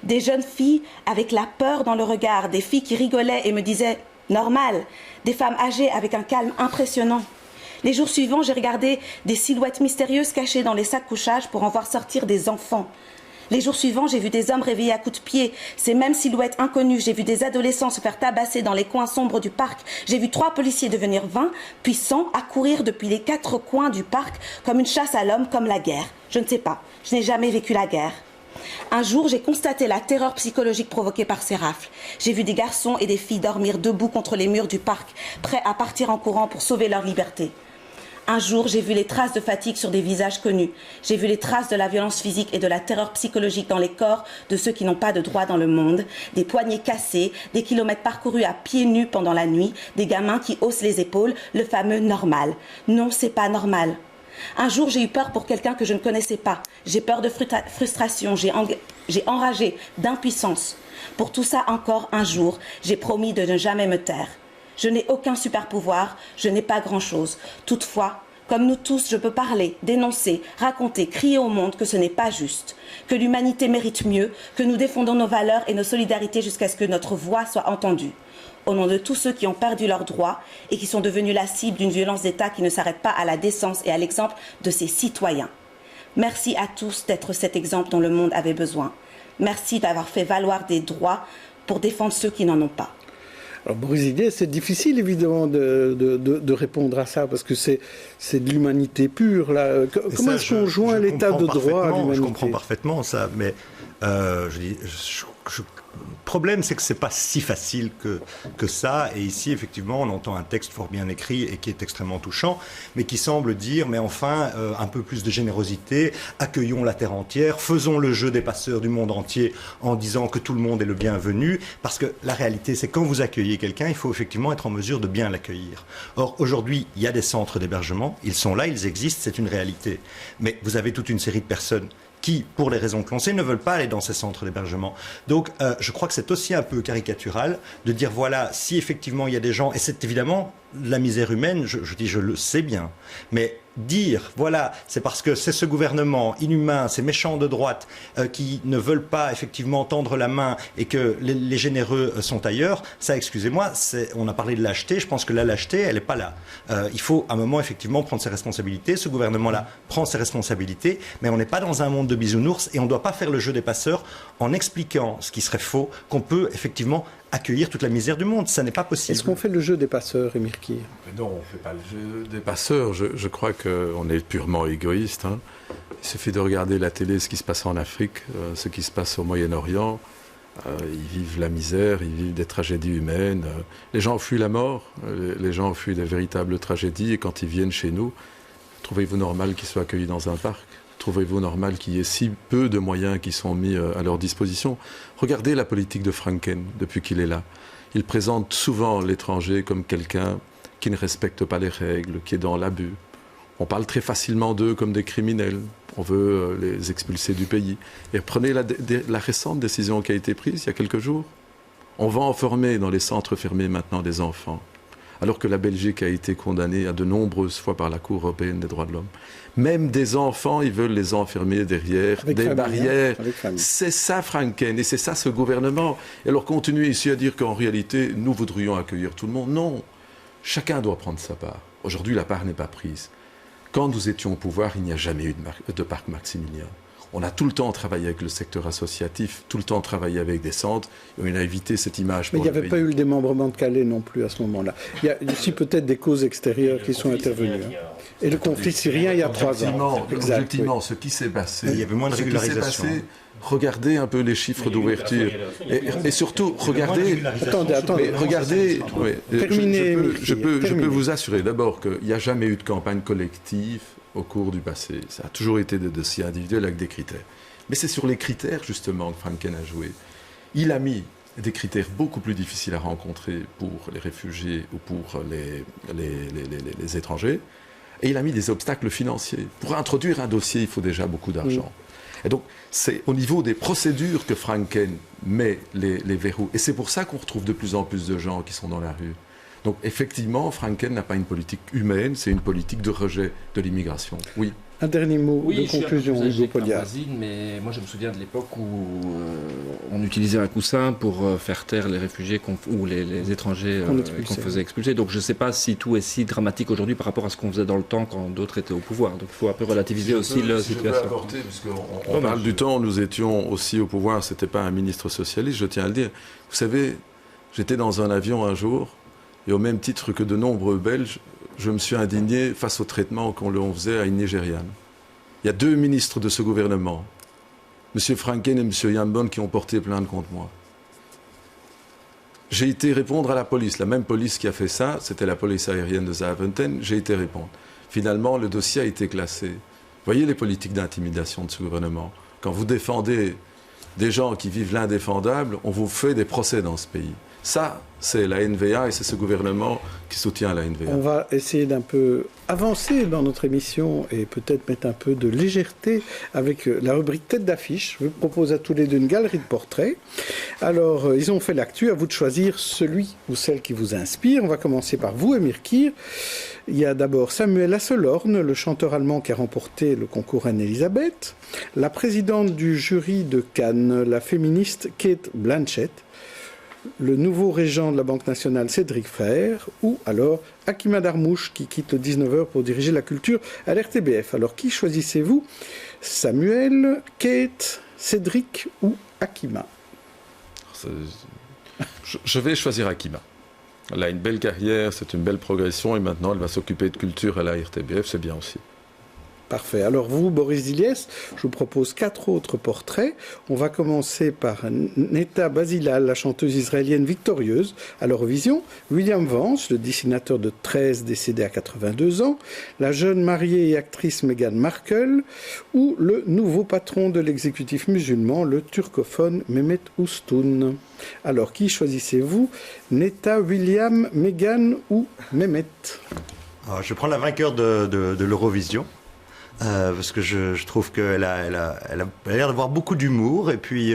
F: Des jeunes filles avec la peur dans le regard, des filles qui rigolaient et me disaient « normal », des femmes âgées avec un calme impressionnant. Les jours suivants, j'ai regardé des silhouettes mystérieuses cachées dans les sacs couchage pour en voir sortir des enfants. Les jours suivants, j'ai vu des hommes réveillés à coups de pied, ces mêmes silhouettes inconnues. J'ai vu des adolescents se faire tabasser dans les coins sombres du parc. J'ai vu 3 policiers devenir 20, puis 100, accourir depuis les 4 coins du parc comme une chasse à l'homme, comme la guerre. Je ne sais pas, je n'ai jamais vécu la guerre. Un jour, j'ai constaté la terreur psychologique provoquée par ces rafles. J'ai vu des garçons et des filles dormir debout contre les murs du parc, prêts à partir en courant pour sauver leur liberté. Un jour, j'ai vu les traces de fatigue sur des visages connus. J'ai vu les traces de la violence physique et de la terreur psychologique dans les corps de ceux qui n'ont pas de droit dans le monde. Des poignets cassés, des kilomètres parcourus à pieds nus pendant la nuit, des gamins qui haussent les épaules, le fameux normal. Non, c'est pas normal. Un jour, j'ai eu peur pour quelqu'un que je ne connaissais pas. J'ai peur de frustration, j'ai enragé, d'impuissance. Pour tout ça, encore un jour, j'ai promis de ne jamais me taire. Je n'ai aucun super pouvoir, je n'ai pas grand-chose. Toutefois, comme nous tous, je peux parler, dénoncer, raconter, crier au monde que ce n'est pas juste, que l'humanité mérite mieux, que nous défendons nos valeurs et nos solidarités jusqu'à ce que notre voix soit entendue. Au nom de tous ceux qui ont perdu leurs droits et qui sont devenus la cible d'une violence d'État qui ne s'arrête pas à la décence et à l'exemple de ses citoyens. Merci à tous d'être cet exemple dont le monde avait besoin. Merci d'avoir fait valoir des droits pour défendre ceux qui n'en ont pas.
A: Alors Boris Didier, c'est difficile évidemment de répondre à ça parce que c'est de l'humanité pure. Là. Comment est-ce qu'on joint l'état de droit à l'humanité?
J: Je comprends parfaitement ça, mais le problème, c'est que c'est pas si facile que ça. Et ici, effectivement, on entend un texte fort bien écrit et qui est extrêmement touchant, mais qui semble dire, mais enfin, un peu plus de générosité, accueillons la terre entière, faisons le jeu des passeurs du monde entier en disant que tout le monde est le bienvenu. Parce que la réalité, c'est que quand vous accueillez quelqu'un, il faut effectivement être en mesure de bien l'accueillir. Or, aujourd'hui, il y a des centres d'hébergement, ils sont là, ils existent, c'est une réalité. Mais vous avez toute une série de personnes qui, pour les raisons que l'on sait, ne veulent pas aller dans ces centres d'hébergement. Donc, je crois que c'est aussi un peu caricatural de dire, voilà, si effectivement il y a des gens, et c'est évidemment la misère humaine, je le sais bien, mais dire, voilà, c'est parce que c'est ce gouvernement inhumain, ces méchants de droite qui ne veulent pas effectivement tendre la main et que les généreux sont ailleurs, ça, excusez-moi, on a parlé de lâcheté, je pense que la lâcheté, elle n'est pas là. Il faut à un moment effectivement prendre ses responsabilités, ce gouvernement-là prend ses responsabilités, mais on n'est pas dans un monde de bisounours et on ne doit pas faire le jeu des passeurs en expliquant ce qui serait faux, qu'on peut effectivement accueillir toute la misère du monde. Ça n'est pas possible.
A: Est-ce qu'on fait le jeu des passeurs, Émir Kir?
K: Non, on ne fait pas le jeu des passeurs. Je crois qu'on est purement égoïste. Hein. Il suffit de regarder la télé, ce qui se passe en Afrique, ce qui se passe au Moyen-Orient. Ils vivent la misère, ils vivent des tragédies humaines. Les gens fuient la mort, les gens fuient des véritables tragédies. Et quand ils viennent chez nous, trouvez-vous normal qu'ils soient accueillis dans un parc? Trouvez-vous normal qu'il y ait si peu de moyens qui sont mis à leur disposition? Regardez la politique de Franken depuis qu'il est là. Il présente souvent l'étranger comme quelqu'un qui ne respecte pas les règles, qui est dans l'abus. On parle très facilement d'eux comme des criminels. On veut les expulser du pays. Et prenez la récente décision qui a été prise il y a quelques jours. On va enfermer dans les centres fermés maintenant des enfants. Alors que la Belgique a été condamnée à de nombreuses fois par la Cour européenne des droits de l'homme. Même des enfants, ils veulent les enfermer derrière avec des barrières. C'est ça, Franken, et c'est ça, ce gouvernement. Et alors, continuer ici à dire qu'en réalité, nous voudrions accueillir tout le monde. Non, chacun doit prendre sa part. Aujourd'hui, la part n'est pas prise. Quand nous étions au pouvoir, il n'y a jamais eu de parc Maximilien. On a tout le temps travaillé avec le secteur associatif, tout le temps travaillé avec des centres, et on a évité cette image.
A: Mais il n'y avait pas eu le démembrement de Calais non plus à ce moment-là. Il y a aussi peut-être des causes extérieures qui sont intervenues. Et le conflit syrien, il y a 3 ans.
K: Objectivement, ce qui s'est passé...
J: Il y avait moins de régularisation.
K: Regardez un peu les chiffres d'ouverture. Et surtout, regardez...
A: Attendez.
K: Regardez...
A: Terminez.
K: Je peux vous assurer d'abord qu'il n'y a jamais eu de campagne collective au cours du passé. Ça a toujours été des dossiers individuels avec des critères. Mais c'est sur les critères, justement, que Franken a joué. Il a mis des critères beaucoup plus difficiles à rencontrer pour les réfugiés ou pour les étrangers. Et il a mis des obstacles financiers. Pour introduire un dossier, il faut déjà beaucoup d'argent. Et donc, c'est au niveau des procédures que Franken met les verrous. Et c'est pour ça qu'on retrouve de plus en plus de gens qui sont dans la rue. Donc, effectivement, Franken n'a pas une politique humaine, c'est une politique de rejet de l'immigration. Oui.
A: Un dernier mot de conclusion, Hugo Polliard.
G: Mais moi, je me souviens de l'époque où on utilisait un coussin pour faire taire les réfugiés ou les étrangers qu'on faisait expulser. Donc, je ne sais pas si tout est si dramatique aujourd'hui par rapport à ce qu'on faisait dans le temps quand d'autres étaient au pouvoir. Donc, il faut un peu relativiser aussi la situation.
K: On parle du temps où nous étions aussi au pouvoir, ce n'était pas un ministre socialiste, je tiens à le dire. Vous savez, j'étais dans un avion un jour, et au même titre que de nombreux Belges, je me suis indigné face au traitement qu'on faisait à une Nigériane. Il y a 2 ministres de ce gouvernement, M. Franken et M. Yambon, qui ont porté plainte contre moi. J'ai été répondre à la police, la même police qui a fait ça, c'était la police aérienne de Zaventem, j'ai été répondre. Finalement, le dossier a été classé. Vous voyez les politiques d'intimidation de ce gouvernement. Quand vous défendez des gens qui vivent l'indéfendable, on vous fait des procès dans ce pays. Ça, c'est la NVA et c'est ce gouvernement qui soutient la NVA.
A: On va essayer d'un peu avancer dans notre émission et peut-être mettre un peu de légèreté avec la rubrique tête d'affiche. Je vous propose à tous les deux une galerie de portraits. Alors, ils ont fait l'actu, à vous de choisir celui ou celle qui vous inspire. On va commencer par vous, Émir Kir. Il y a d'abord Samuel Asselhorn, le chanteur allemand qui a remporté le concours Anne-Elisabeth, la présidente du jury de Cannes, la féministe Cate Blanchett, le nouveau régent de la Banque nationale Cédric Frère, ou alors Hakima Darmouche qui quitte le 19h pour diriger la culture à l'RTBF. Alors qui choisissez-vous? Samuel, Kate, Cédric ou Hakima?
K: Je vais choisir Hakima. Elle a une belle carrière, c'est une belle progression et maintenant elle va s'occuper de culture à la RTBF, c'est bien aussi.
A: Parfait. Alors vous, Boris Diliès, je vous propose 4 autres portraits. On va commencer par Netta Basilal, la chanteuse israélienne victorieuse à l'Eurovision, William Vance, le dessinateur de 13 décédé à 82 ans, la jeune mariée et actrice Meghan Markle, ou le nouveau patron de l'exécutif musulman, le turcophone Mehmet Oustoun. Alors qui choisissez-vous? Netta, William, Meghan ou Mehmet?
J: Alors, je prends la vainqueur de l'Eurovision. Parce que je trouve qu'elle a l'air d'avoir beaucoup d'humour et puis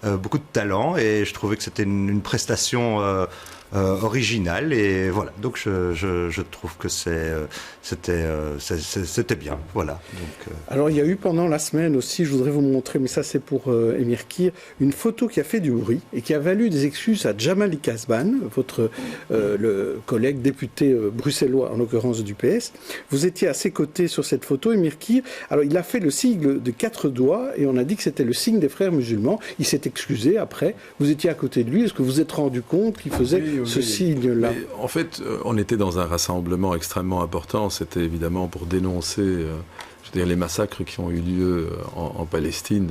J: beaucoup de talent, et je trouvais que c'était une prestation original. Et voilà, donc je trouve que c'était bien. Voilà. Donc,
A: Alors il y a eu pendant la semaine aussi, je voudrais vous montrer, mais ça c'est pour Émir Kir, une photo qui a fait du bruit et qui a valu des excuses à Djamal Ikazban, votre le collègue député bruxellois, en l'occurrence du PS. Vous étiez à ses côtés sur cette photo, Émir Kir. Alors il a fait le signe de 4 doigts et on a dit que c'était le signe des frères musulmans. Il s'est excusé après. Vous étiez à côté de lui. Est-ce que vous vous êtes rendu compte qu'il faisait ce signe-là?
K: En fait, on était dans un rassemblement extrêmement important. C'était évidemment pour dénoncer les massacres qui ont eu lieu en Palestine.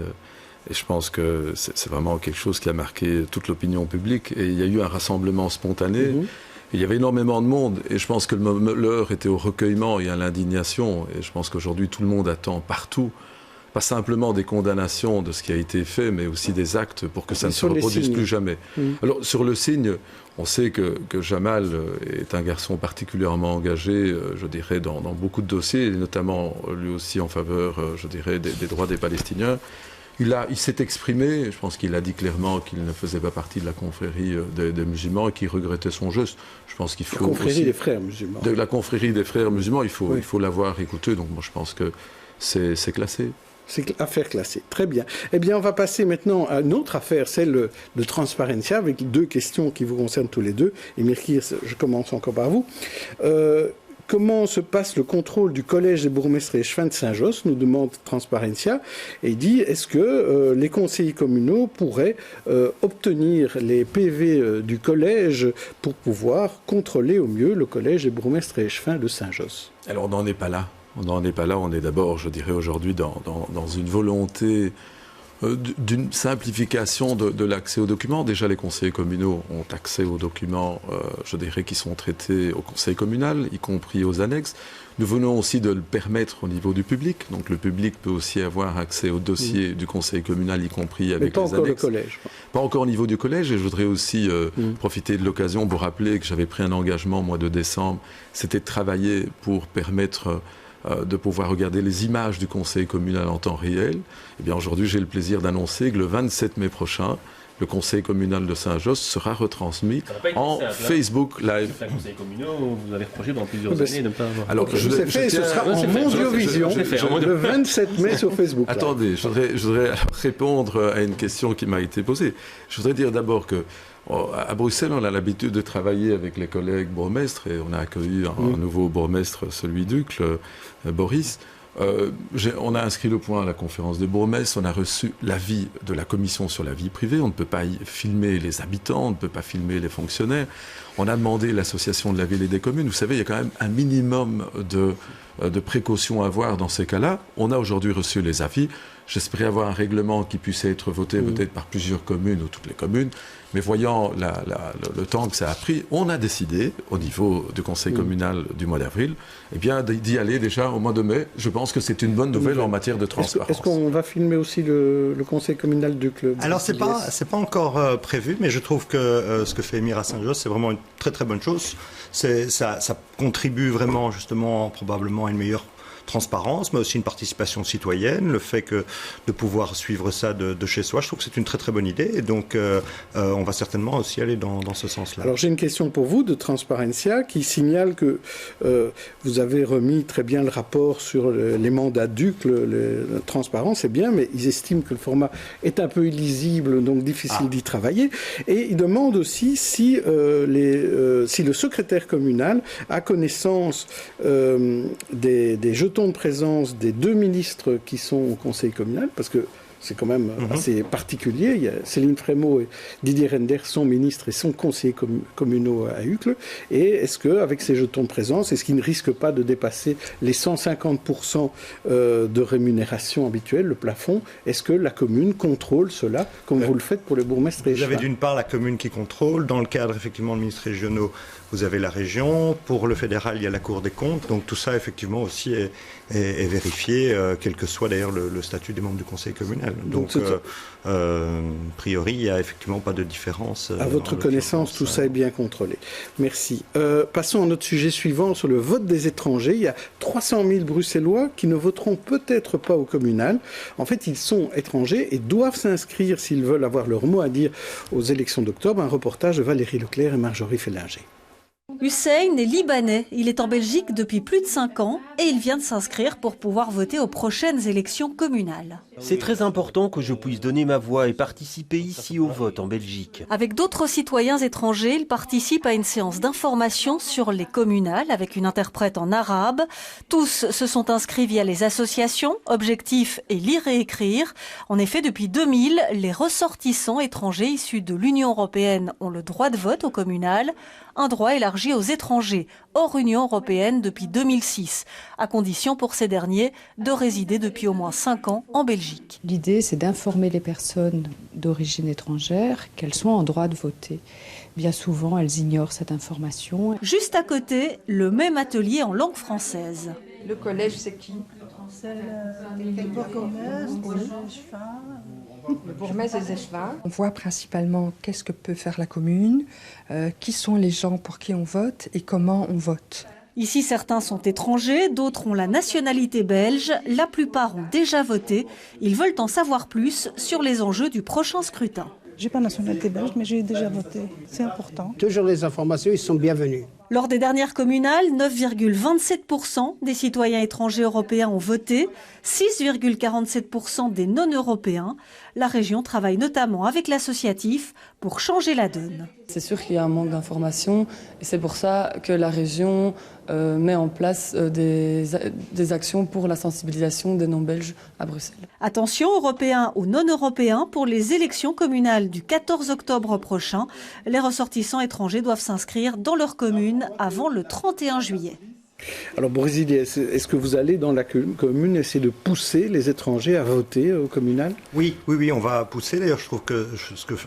K: Et je pense que c'est vraiment quelque chose qui a marqué toute l'opinion publique. Et il y a eu un rassemblement spontané. Il y avait énormément de monde. Et je pense que l'heure était au recueillement et à l'indignation. Et je pense qu'aujourd'hui, tout le monde attend partout, pas simplement des condamnations de ce qui a été fait, mais aussi des actes pour que ça ne se reproduise plus jamais. Alors, sur le signe, on sait que Jamal est un garçon particulièrement engagé, je dirais, dans beaucoup de dossiers, et notamment lui aussi en faveur, je dirais, des droits des Palestiniens. Il s'est exprimé, je pense qu'il a dit clairement qu'il ne faisait pas partie de la confrérie des musulmans et qu'il regrettait son geste. Je pense qu'il faut
A: la confrérie des frères musulmans.
K: De la confrérie des frères musulmans, il faut l'avoir écouté. Donc moi je pense que c'est classé.
A: C'est affaire classée. Très bien. Eh bien, on va passer maintenant à une autre affaire, celle de Transparencia, avec 2 questions qui vous concernent tous les deux. Émir Kir, je commence encore par vous. Comment se passe le contrôle du collège des bourgmestres et échevins de Saint-Josse, nous demande Transparencia, et il dit, est-ce que les conseillers communaux pourraient obtenir les PV du collège pour pouvoir contrôler au mieux le collège des bourgmestres et échevins de Saint-Josse?
K: Alors on n'en est pas là. On n'en est pas là. On est d'abord, je dirais aujourd'hui, dans une volonté d'une simplification de l'accès aux documents. Déjà, les conseillers communaux ont accès aux documents, je dirais, qui sont traités au conseil communal, y compris aux annexes. Nous venons aussi de le permettre au niveau du public. Donc, le public peut aussi avoir accès aux dossiers du conseil communal, y compris avec les annexes. Mais pas encore le collège. Pas encore au niveau du collège. Et je voudrais aussi profiter de l'occasion pour rappeler que j'avais pris un engagement au mois de décembre. C'était de travailler pour permettre de pouvoir regarder les images du conseil communal en temps réel. Eh bien, aujourd'hui, j'ai le plaisir d'annoncer que le 27 mai prochain, le conseil communal de Saint-Josse sera retransmis en Facebook Live.
B: Les conseils communaux, vous avez reproché pendant plusieurs années de ne pas avoir...
A: Alors, ce sera en Mondiovision le 27 mai sur Facebook.
K: Attendez, je voudrais répondre à une question qui m'a été posée. Je voudrais dire d'abord que à Bruxelles, on a l'habitude de travailler avec les collègues bourgmestres et on a accueilli un nouveau bourgmestre, celui d'Uccle, Boris. On a inscrit le point à la conférence des bourgmestres, on a reçu l'avis de la commission sur la vie privée, on ne peut pas y filmer les habitants, on ne peut pas filmer les fonctionnaires. On a demandé l'association de la ville et des communes. Vous savez, il y a quand même un minimum de précautions à avoir dans ces cas-là. On a aujourd'hui reçu les avis. J'espérais avoir un règlement qui puisse être voté peut-être par plusieurs communes ou toutes les communes. Mais voyant le temps que ça a pris, on a décidé, au niveau du conseil communal du mois d'avril, eh bien, d'y aller déjà au mois de mai. Je pense que c'est une bonne nouvelle en matière de transparence.
A: Est-ce qu'on va filmer aussi le conseil communal du club?
J: Alors, c'est pas encore prévu, mais je trouve que ce que fait Émir à Saint-Josse, c'est vraiment une très très bonne chose. Ça contribue vraiment, justement, probablement à une meilleure transparence, mais aussi une participation citoyenne, le fait de pouvoir suivre ça de chez soi, je trouve que c'est une très très bonne idée, et donc on va certainement aussi aller dans ce sens-là.
A: Alors j'ai une question pour vous de Transparencia qui signale que vous avez remis très bien le rapport sur les mandats d'Uccle, la transparence, c'est bien, mais ils estiment que le format est un peu illisible, donc difficile d'y travailler, et ils demandent aussi si le secrétaire communal a connaissance des jetons de présence des 2 ministres qui sont au conseil communal, parce que c'est quand même assez particulier. Il y a Céline Frémaux et Didier Render sont ministres et sont conseillers communaux à Uccle. Et est-ce qu'avec ces jetons de présence, est-ce qu'ils ne risquent pas de dépasser les 150% de rémunération habituelle, le plafond? Est-ce que la commune contrôle cela, comme vous le faites pour les bourgmestres et
J: Vous avez d'une part la commune qui contrôle, dans le cadre effectivement de ministres régionaux, vous avez la région, pour le fédéral il y a la Cour des comptes, donc tout ça effectivement aussi est vérifié, quel que soit d'ailleurs le statut des membres du conseil communal. communal. Donc, a priori, il n'y a effectivement pas de différence.
A: À votre connaissance, tout ça est bien contrôlé. Merci. Passons à notre sujet suivant, sur le vote des étrangers. Il y a 300 000 Bruxellois qui ne voteront peut-être pas au communal. En fait, ils sont étrangers et doivent s'inscrire s'ils veulent avoir leur mot à dire aux élections d'octobre. Un reportage de Valérie Leclerc et Marjorie Fellinger.
P: Hussein est libanais, il est en Belgique depuis plus de 5 ans et il vient de s'inscrire pour pouvoir voter aux prochaines élections communales.
Q: C'est très important que je puisse donner ma voix et participer ici au vote en Belgique.
P: Avec d'autres citoyens étrangers, il participe à une séance d'information sur les communales avec une interprète en arabe. Tous se sont inscrits via les associations, objectif est lire et écrire. En effet, depuis 2000, les ressortissants étrangers issus de l'Union européenne ont le droit de vote au communal, un droit élargi aux étrangers hors Union européenne depuis 2006, à condition pour ces derniers de résider depuis au moins 5 ans en Belgique.
R: L'idée, c'est d'informer les personnes d'origine étrangère qu'elles sont en droit de voter. Bien souvent, elles ignorent cette information.
P: Juste à côté, le même atelier en langue française.
S: Le collège, c'est qui? Le bourgmestre des échevins.
R: On voit principalement qu'est-ce que peut faire la commune, qui sont les gens pour qui on vote et comment on vote.
P: Ici, certains sont étrangers, d'autres ont la nationalité belge. La plupart ont déjà voté. Ils veulent en savoir plus sur les enjeux du prochain scrutin.
T: J'ai pas la nationalité belge, mais j'ai déjà voté. C'est important.
U: Toujours les informations, ils sont bienvenus.
P: Lors des dernières communales, 9,27% des citoyens étrangers européens ont voté, 6,47% des non-européens. La région travaille notamment avec l'associatif pour changer la donne.
V: C'est sûr qu'il y a un manque d'informations et c'est pour ça que la région met en place des actions pour la sensibilisation des non-belges à Bruxelles.
P: Attention européens ou non-européens, pour les élections communales du 14 octobre prochain, les ressortissants étrangers doivent s'inscrire dans leur commune avant le 31 juillet.
A: Alors Boris Didier, est-ce que vous allez dans la commune essayer de pousser les étrangers à voter au communal?
J: Oui, on va pousser. D'ailleurs, je trouve que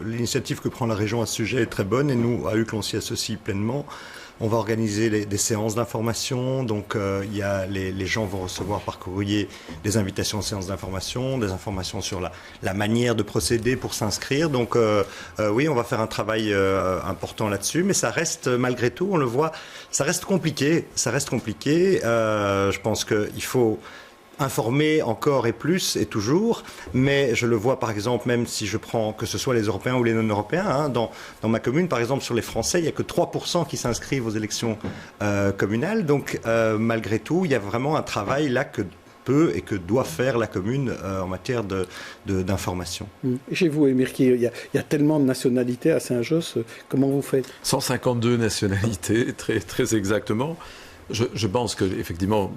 J: l'initiative que prend la région à ce sujet est très bonne et nous, à Uccle, on s'y associe pleinement. On va organiser des séances d'information, donc les gens vont recevoir par courrier des invitations aux séances d'information, des informations sur la manière de procéder pour s'inscrire. Donc oui, on va faire un travail important là-dessus, mais ça reste, malgré tout, on le voit, ça reste compliqué. Je pense qu'il faut informer encore et plus et toujours, mais je le vois par exemple, même si je prends que ce soit les Européens ou les non-Européens, dans ma commune par exemple, sur les Français, il n'y a que 3% qui s'inscrivent aux élections communales, donc malgré tout, il y a vraiment un travail là que peut et que doit faire la commune en matière d'information.
A: Chez vous, Émir, il y a tellement de nationalités à Saint-Josse, comment vous faites?
K: 152 nationalités, très, très exactement. Je pense qu'effectivement,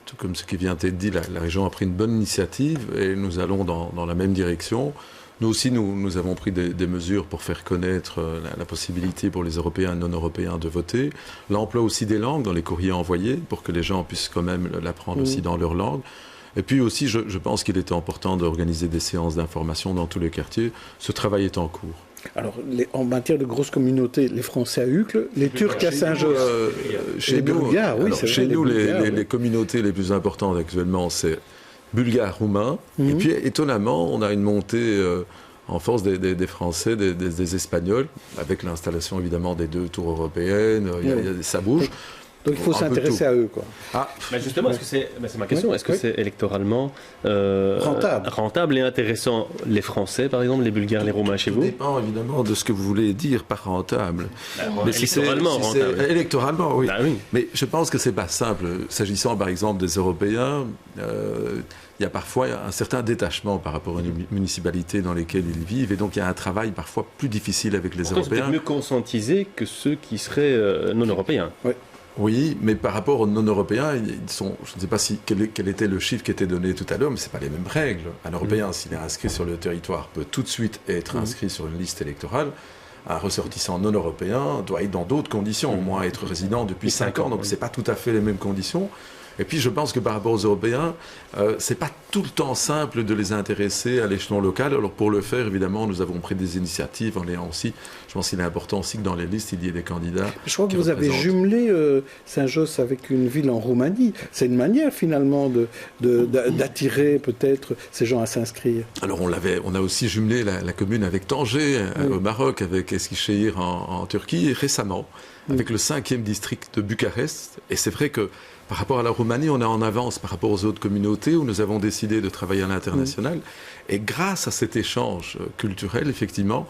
K: tout comme ce qui vient d'être dit, la région a pris une bonne initiative et nous allons dans la même direction. Nous aussi, nous avons pris des mesures pour faire connaître la possibilité pour les Européens et non-Européens de voter. L'emploi aussi des langues dans les courriers envoyés pour que les gens puissent quand même l'apprendre aussi dans leur langue. Et puis aussi, je pense qu'il était important d'organiser des séances d'information dans tous les quartiers. Ce travail est en cours.
A: Alors, en matière de grosses communautés, les Français à Uccle, les Turcs à Saint-Josse, les Bulgares, oui, c'est vrai.
K: Chez nous, les communautés les plus importantes actuellement, c'est bulgares, roumains. Et puis, étonnamment, on a une montée en force des Français, des Espagnols, avec l'installation évidemment des 2 tours européennes. Ça bouge.
A: Donc il faut s'intéresser à eux, quoi.
B: Justement, est-ce que c'est ma question, est-ce que c'est électoralement rentable et intéressant, les Français, par exemple, les Bulgares, les Roumains chez vous?
K: Ça dépend évidemment de ce que vous voulez dire par rentable.
B: Mais électoralement rentable.
K: Électoralement, oui. Oui. Mais je pense que c'est pas simple. S'agissant par exemple des Européens, il y a parfois un certain détachement par rapport à une municipalité dans lesquelles ils vivent, et donc il y a un travail parfois plus difficile avec les Européens.
B: C'est mieux conscientisé que ceux qui seraient non-européens.
K: Oui, mais par rapport aux non-européens, ils sont, je ne sais pas quel était le chiffre qui était donné tout à l'heure, mais ce n'est pas les mêmes règles. Un Européen, s'il est inscrit sur le territoire, peut tout de suite être inscrit sur une liste électorale. Un ressortissant non-européen doit être dans d'autres conditions, au moins être résident depuis 5 ans, donc ce n'est pas tout à fait les mêmes conditions. Et puis je pense que par rapport aux Européens, c'est pas tout le temps simple de les intéresser à l'échelon local. Alors pour le faire, évidemment, nous avons pris des initiatives en ayant aussi, je pense qu'il est important aussi que dans les listes, il y ait des candidats.
A: Je crois que vous avez jumelé Saint-Josse avec une ville en Roumanie. C'est une manière finalement d'attirer peut-être ces gens à s'inscrire.
K: Alors on a aussi jumelé la commune avec Tanger au Maroc, avec Eskişehir en Turquie, et récemment avec le 5e district de Bucarest. Et c'est vrai que par rapport à la Roumanie, on est en avance par rapport aux autres communautés où nous avons décidé de travailler à l'international. Et grâce à cet échange culturel, effectivement,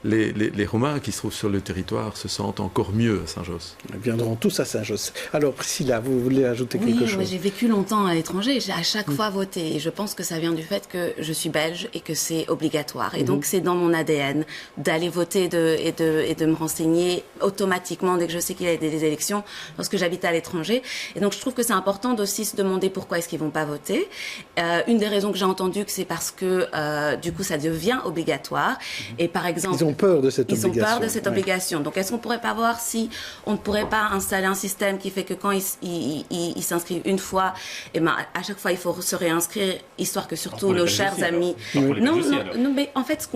K: les Roumains qui se trouvent sur le territoire se sentent encore mieux à Saint-Josse.
A: Ils viendront tous à Saint-Josse. Alors Priscilla, vous voulez ajouter quelque chose?
F: Oui, j'ai vécu longtemps à l'étranger, j'ai à chaque fois voté. Et je pense que ça vient du fait que je suis belge et que c'est obligatoire. Et donc c'est dans mon ADN d'aller voter et de me renseigner automatiquement dès que je sais qu'il y a des élections lorsque j'habite à l'étranger. Et donc je trouve que c'est important d'aussi se demander pourquoi est-ce qu'ils vont pas voter. Une des raisons que j'ai entendues, c'est parce que du coup ça devient obligatoire. Et par exemple...
A: Ils ont peur de cette obligation.
F: Ils ont peur de cette obligation. Donc, est-ce qu'on ne pourrait pas voir si on ne pourrait pas installer un système qui fait que quand ils s'inscrivent une fois, et ben, à chaque fois, il faut se réinscrire, histoire que surtout nos chers amis... Non, mais en fait,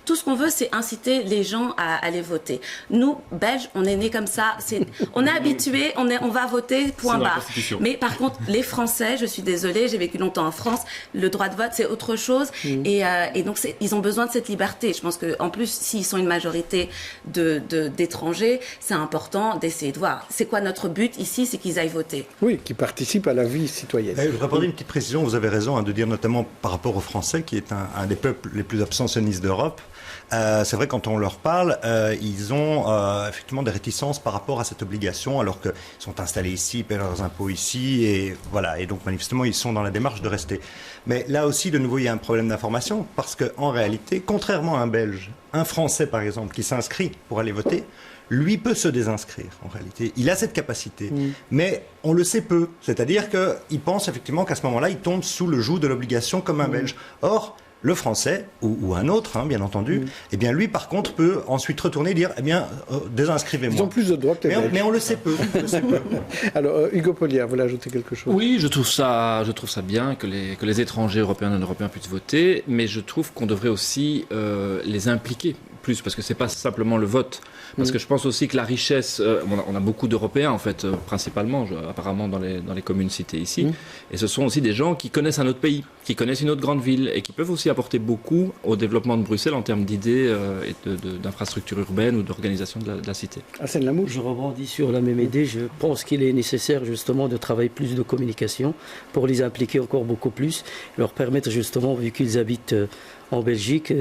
F: tout ce qu'on veut, c'est inciter les gens à aller voter. Nous, Belges, on est nés comme ça. On est habitués, on va voter, point barre. Mais par contre, les Français, je suis désolée, j'ai vécu longtemps en France, le droit de vote, c'est autre chose. Et donc, ils ont besoin de cette liberté. Je pense qu'en plus, s'ils sont une majorité d'étrangers, c'est important d'essayer de voir. C'est quoi notre but ici? C'est qu'ils aillent voter.
A: Oui, qu'ils participent à la vie citoyenne.
J: Je voudrais apporter une petite précision. Vous avez raison de dire, notamment par rapport aux Français, qui est un des peuples les plus abstentionnistes d'Europe. C'est vrai, quand on leur parle, ils ont effectivement des réticences par rapport à cette obligation, alors qu'ils sont installés ici, paient leurs impôts ici, et voilà. Et donc, manifestement, ils sont dans la démarche de rester. Mais là aussi, de nouveau, il y a un problème d'information, parce qu'en réalité, contrairement à un Belge, un Français, par exemple, qui s'inscrit pour aller voter, lui peut se désinscrire, en réalité. Il a cette capacité. Mais on le sait peu. C'est-à-dire qu'il pense effectivement qu'à ce moment-là, il tombe sous le joug de l'obligation comme un Belge. Or, le Français, ou un autre, bien entendu, eh bien, lui, par contre, peut ensuite retourner et dire, eh bien, désinscrivez-moi.
A: Ils ont plus de droits que les Belges.
J: Mais on le sait peu.
A: Alors, Hugo Polliard, vous voulez ajouter quelque chose?
G: Oui, je trouve ça bien que les étrangers européens et non-européens puissent voter, mais je trouve qu'on devrait aussi les impliquer plus, parce que c'est pas simplement le vote. Parce que je pense aussi que la richesse, on a beaucoup d'Européens en fait, principalement, apparemment dans les communes citées ici, et ce sont aussi des gens qui connaissent un autre pays, qui connaissent une autre grande ville, et qui peuvent aussi apporter beaucoup au développement de Bruxelles en termes d'idées et d'infrastructures urbaines ou d'organisation de la cité.
A: Arsène Lamouche.
H: Je rebondis sur la même idée. Je pense qu'il est nécessaire justement de travailler plus de communication pour les impliquer encore beaucoup plus, leur permettre justement, vu qu'ils habitent en Belgique,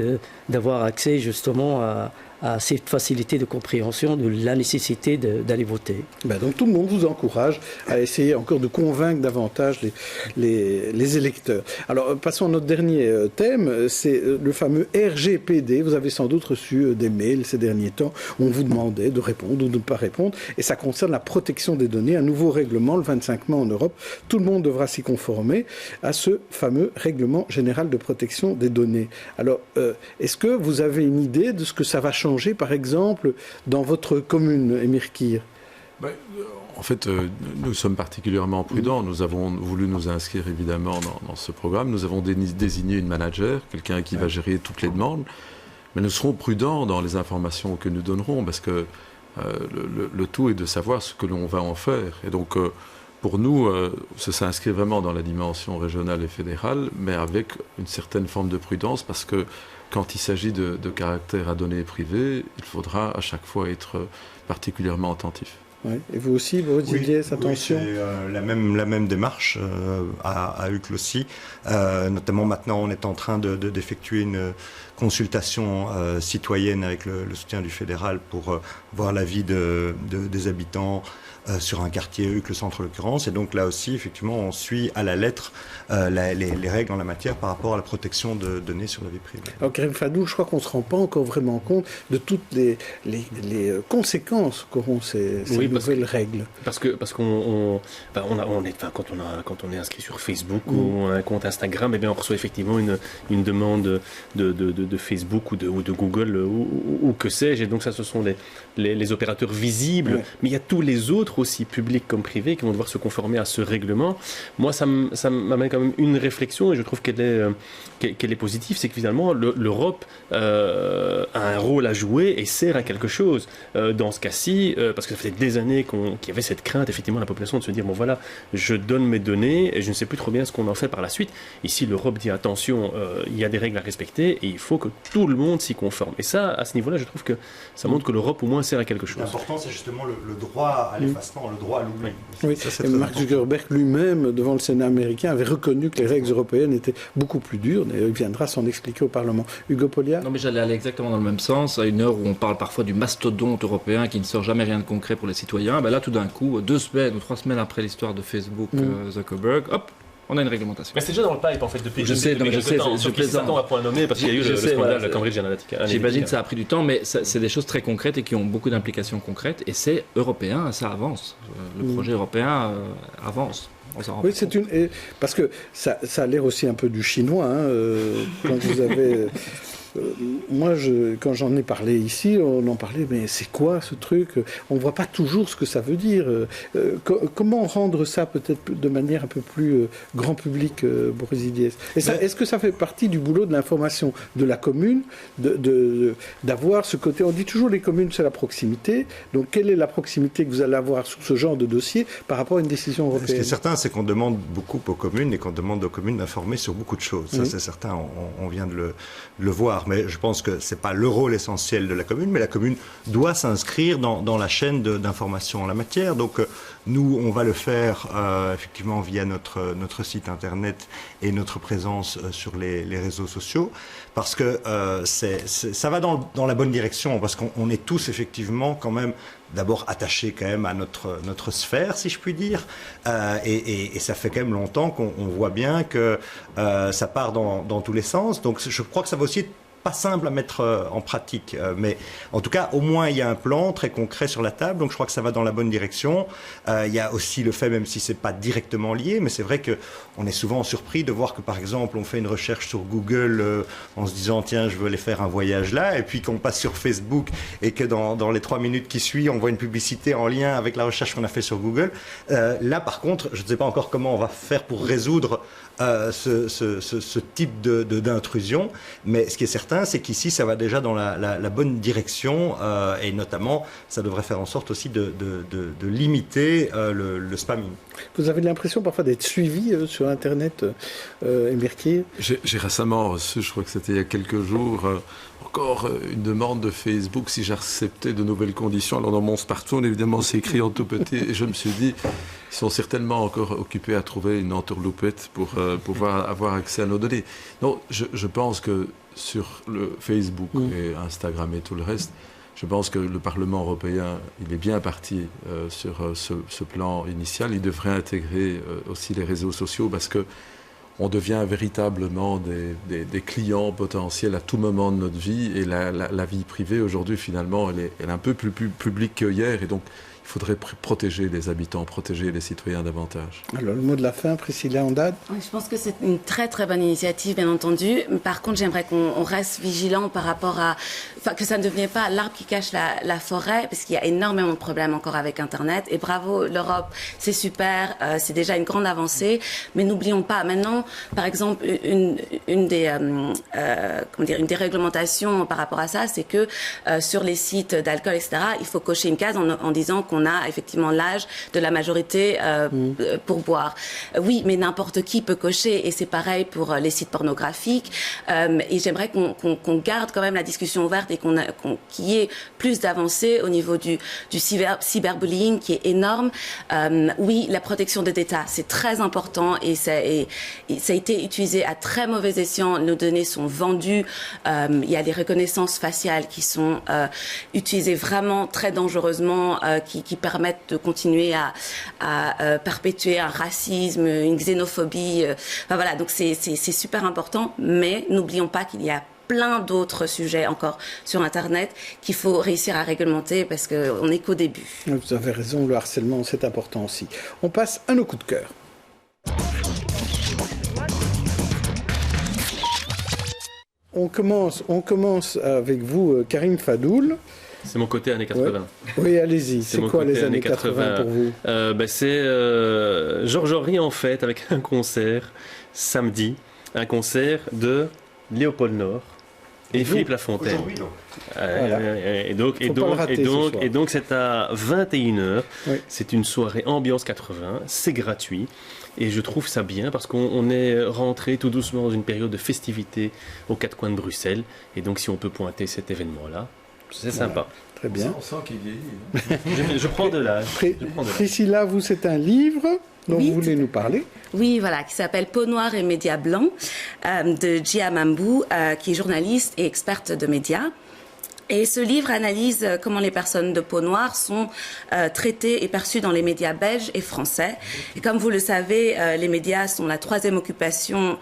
H: d'avoir accès justement à cette facilité de compréhension de la nécessité d'aller voter.
A: Donc tout le monde vous encourage à essayer encore de convaincre davantage les électeurs. Alors passons à notre dernier thème, c'est le fameux RGPD. Vous avez sans doute reçu des mails ces derniers temps où on vous demandait de répondre ou de ne pas répondre, et ça concerne la protection des données, un nouveau règlement le 25 mai en Europe. Tout le monde devra s'y conformer à ce fameux règlement général de protection des données. Alors, est-ce que vous avez une idée de ce que ça va changer, par exemple, dans votre commune, Émir Kir?
K: En fait, nous sommes particulièrement prudents. Nous avons voulu nous inscrire, évidemment, dans ce programme. Nous avons désigné une manager, quelqu'un qui va gérer toutes les demandes. Mais nous serons prudents dans les informations que nous donnerons, parce que le tout est de savoir ce que l'on va en faire. Et donc, pour nous, ça s'inscrit vraiment dans la dimension régionale et fédérale, mais avec une certaine forme de prudence, parce que quand il s'agit de caractères à données privées, il faudra à chaque fois être particulièrement attentif.
A: Oui. Et vous aussi, vous disiez attention.
J: Oui, c'est la même démarche à UCL aussi. Notamment maintenant, on est en train d'effectuer une consultation citoyenne avec le soutien du fédéral pour voir l'avis des habitants sur un quartier UCL Centre en l'occurrence. Et donc là aussi, effectivement, on suit à la lettre les règles en la matière par rapport à la protection de données sur la vie privée.
A: Alors Karim Fadou, je crois qu'on ne se rend pas encore vraiment compte de toutes les conséquences qu'auront ces nouvelles règles.
B: Parce qu'on quand on est inscrit sur Facebook ou on a un compte Instagram, eh bien on reçoit effectivement une demande de Facebook ou de Google ou que sais-je. Et donc ça, ce sont les opérateurs visibles. Mais il y a tous les autres aussi publics comme privés, qui vont devoir se conformer à ce règlement. Moi, ça m'amène quand même une réflexion, et je trouve qu'elle est positive, c'est que finalement, l'Europe a un rôle à jouer et sert à quelque chose. Dans ce cas-ci, parce que ça fait des années qu'il y avait cette crainte, effectivement, de la population de se dire, bon voilà, je donne mes données, et je ne sais plus trop bien ce qu'on en fait par la suite. Ici, l'Europe dit, attention, il y a des règles à respecter, et il faut que tout le monde s'y conforme. Et ça, à ce niveau-là, je trouve que ça montre que l'Europe, au moins, sert à quelque chose.
J: L'important, c'est justement le droit à l'effacement, le droit à l'oubli.
A: Oui, et Mark Zuckerberg lui-même, devant le Sénat américain, avait reconnu que les règles européennes étaient beaucoup plus dures, et il viendra s'en expliquer au Parlement. Hugo Polliard ?
G: Non, mais j'allais aller exactement dans le même sens, à une heure où on parle parfois du mastodonte européen qui ne sort jamais rien de concret pour les citoyens. Ben là, tout d'un coup, 2 semaines ou 3 semaines après l'histoire de Facebook, Zuckerberg, hop, on a une réglementation.
B: Mais c'est déjà dans le pipe, en fait, depuis
G: je sais,
B: je plaisante à point nommé, parce qu'il y a eu le scandale de Cambridge Analytica.
G: J'imagine que ça a pris du temps, mais c'est des choses très concrètes et qui ont beaucoup d'implications concrètes, et c'est européen, ça avance. Le projet européen avance.
A: Oui, parce que ça a l'air aussi un peu du chinois, quand vous avez... Moi, quand j'en ai parlé ici, on en parlait, mais c'est quoi ce truc ? On ne voit pas toujours ce que ça veut dire. Comment rendre ça peut-être de manière un peu plus grand public, Boris Didier ? Est-ce que ça fait partie du boulot de l'information de la commune, d'avoir ce côté... On dit toujours les communes, c'est la proximité. Donc, quelle est la proximité que vous allez avoir sur ce genre de dossier par rapport à une décision européenne ?
J: Ce qui est certain, c'est qu'on demande beaucoup aux communes et qu'on demande aux communes d'informer sur beaucoup de choses. Ça, c'est certain, on vient de le voir. Mais je pense que ce n'est pas le rôle essentiel de la commune, mais la commune doit s'inscrire dans la chaîne d'information en la matière. Donc nous, on va le faire effectivement via notre site internet et notre présence sur les réseaux sociaux, parce que ça va dans la bonne direction, parce qu'on est tous effectivement quand même d'abord attachés quand même à notre sphère, si je puis dire, et ça fait quand même longtemps qu'on voit bien que ça part dans tous les sens. Donc je crois que ça va aussi être pas simple à mettre en pratique, mais en tout cas au moins il y a un plan très concret sur la table, donc je crois que ça va dans la bonne direction. Il y a aussi le fait, même si c'est pas directement lié, mais c'est vrai que on est souvent surpris de voir que par exemple on fait une recherche sur Google en se disant tiens je veux aller faire un voyage là, et puis qu'on passe sur Facebook et que dans les 3 minutes qui suivent on voit une publicité en lien avec la recherche qu'on a fait sur Google. Là par contre je ne sais pas encore comment on va faire pour résoudre ce type d'intrusion, mais ce qui est certain, c'est qu'ici ça va déjà dans la bonne direction, et notamment ça devrait faire en sorte aussi de limiter le spamming.
A: Vous avez l'impression parfois d'être suivi sur Internet, Emerkier ?
K: J'ai récemment reçu, je crois que c'était il y a quelques jours, encore une demande de Facebook si j'acceptais de nouvelles conditions. Alors dans mon smartphone, évidemment, c'est écrit en tout petit, et je me suis dit, ils sont certainement encore occupés à trouver une entourloupette pour pouvoir avoir accès à nos données. Non, je pense que sur le Facebook et Instagram et tout le reste, je pense que le Parlement européen, il est bien parti sur ce plan initial. Il devrait intégrer aussi les réseaux sociaux, parce que on devient véritablement des clients potentiels à tout moment de notre vie, et la vie privée aujourd'hui finalement elle est un peu plus publique qu'hier, et donc il faudrait protéger les habitants, protéger les citoyens davantage.
A: Alors le mot de la fin, Priscilla Andrade.
F: Oui, je pense que c'est une très très bonne initiative, bien entendu. Par contre, j'aimerais qu'on reste vigilant par rapport à... Enfin, que ça ne devienne pas l'arbre qui cache la forêt, parce qu'il y a énormément de problèmes encore avec Internet. Et bravo, l'Europe, c'est super, c'est déjà une grande avancée. Mais n'oublions pas, maintenant, par exemple, une des réglementations par rapport à ça, c'est que sur les sites d'alcool, etc., il faut cocher une case en disant qu'on a effectivement l'âge de la majorité pour boire. Oui, mais n'importe qui peut cocher, et c'est pareil pour les sites pornographiques. Et j'aimerais qu'on garde quand même la discussion ouverte, et qu'il y ait plus d'avancées au niveau du cyberbullying, qui est énorme. Oui, la protection des data, c'est très important, et ça a été utilisé à très mauvais escient. Nos données sont vendues. Il y a des reconnaissances faciales qui sont utilisées vraiment très dangereusement, qui permettent de continuer à perpétuer un racisme, une xénophobie. Enfin, voilà, donc c'est super important, mais n'oublions pas qu'il y a plein d'autres sujets encore sur Internet qu'il faut réussir à réglementer, parce qu'on n'est qu'au début.
A: Vous avez raison, le harcèlement, c'est important aussi. On passe à nos coups de cœur. On commence avec vous, Karim Fadoul.
B: C'est mon côté années 80.
A: Oui, allez-y. C'est quoi les années 80 pour vous?
B: C'est Georges Horry en fait avec un concert samedi, un concert de Léopold Nord et Philippe Lafontaine. Et donc c'est à 21h. Oui. C'est une soirée ambiance 80, c'est gratuit. Et je trouve ça bien parce qu'on est rentré tout doucement dans une période de festivité aux quatre coins de Bruxelles. Et donc si on peut pointer cet événement-là, c'est sympa.
A: Très bien.
K: On sent qu'il vieillit.
B: Je prends de l'âge.
A: Priscilla, vous, c'est un livre dont vous voulez nous parler.
F: Oui, voilà, qui s'appelle Peau noire et médias blancs, de Gia Mambou, qui est journaliste et experte de médias. Et ce livre analyse comment les personnes de peau noire sont traitées et perçues dans les médias belges et français. Et comme vous le savez, les médias sont la troisième occupation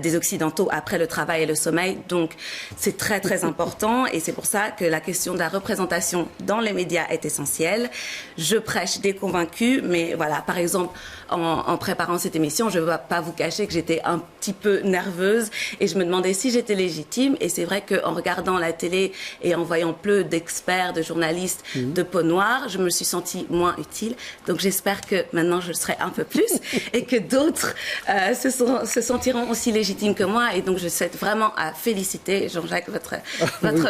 F: des Occidentaux après le travail et le sommeil. Donc c'est très très important et c'est pour ça que la question de la représentation dans les médias est essentielle. Je prêche des convaincus, mais voilà, par exemple, en préparant cette émission, je ne vais pas vous cacher que j'étais un petit peu nerveuse et je me demandais si j'étais légitime. Et c'est vrai qu'en regardant la télé et en voyant peu d'experts, de journalistes de peau noire, je me suis sentie moins utile. Donc j'espère que maintenant je le serai un peu plus et que d'autres se sentiront aussi légitimes que moi. Et donc je souhaite vraiment à féliciter Jean-Jacques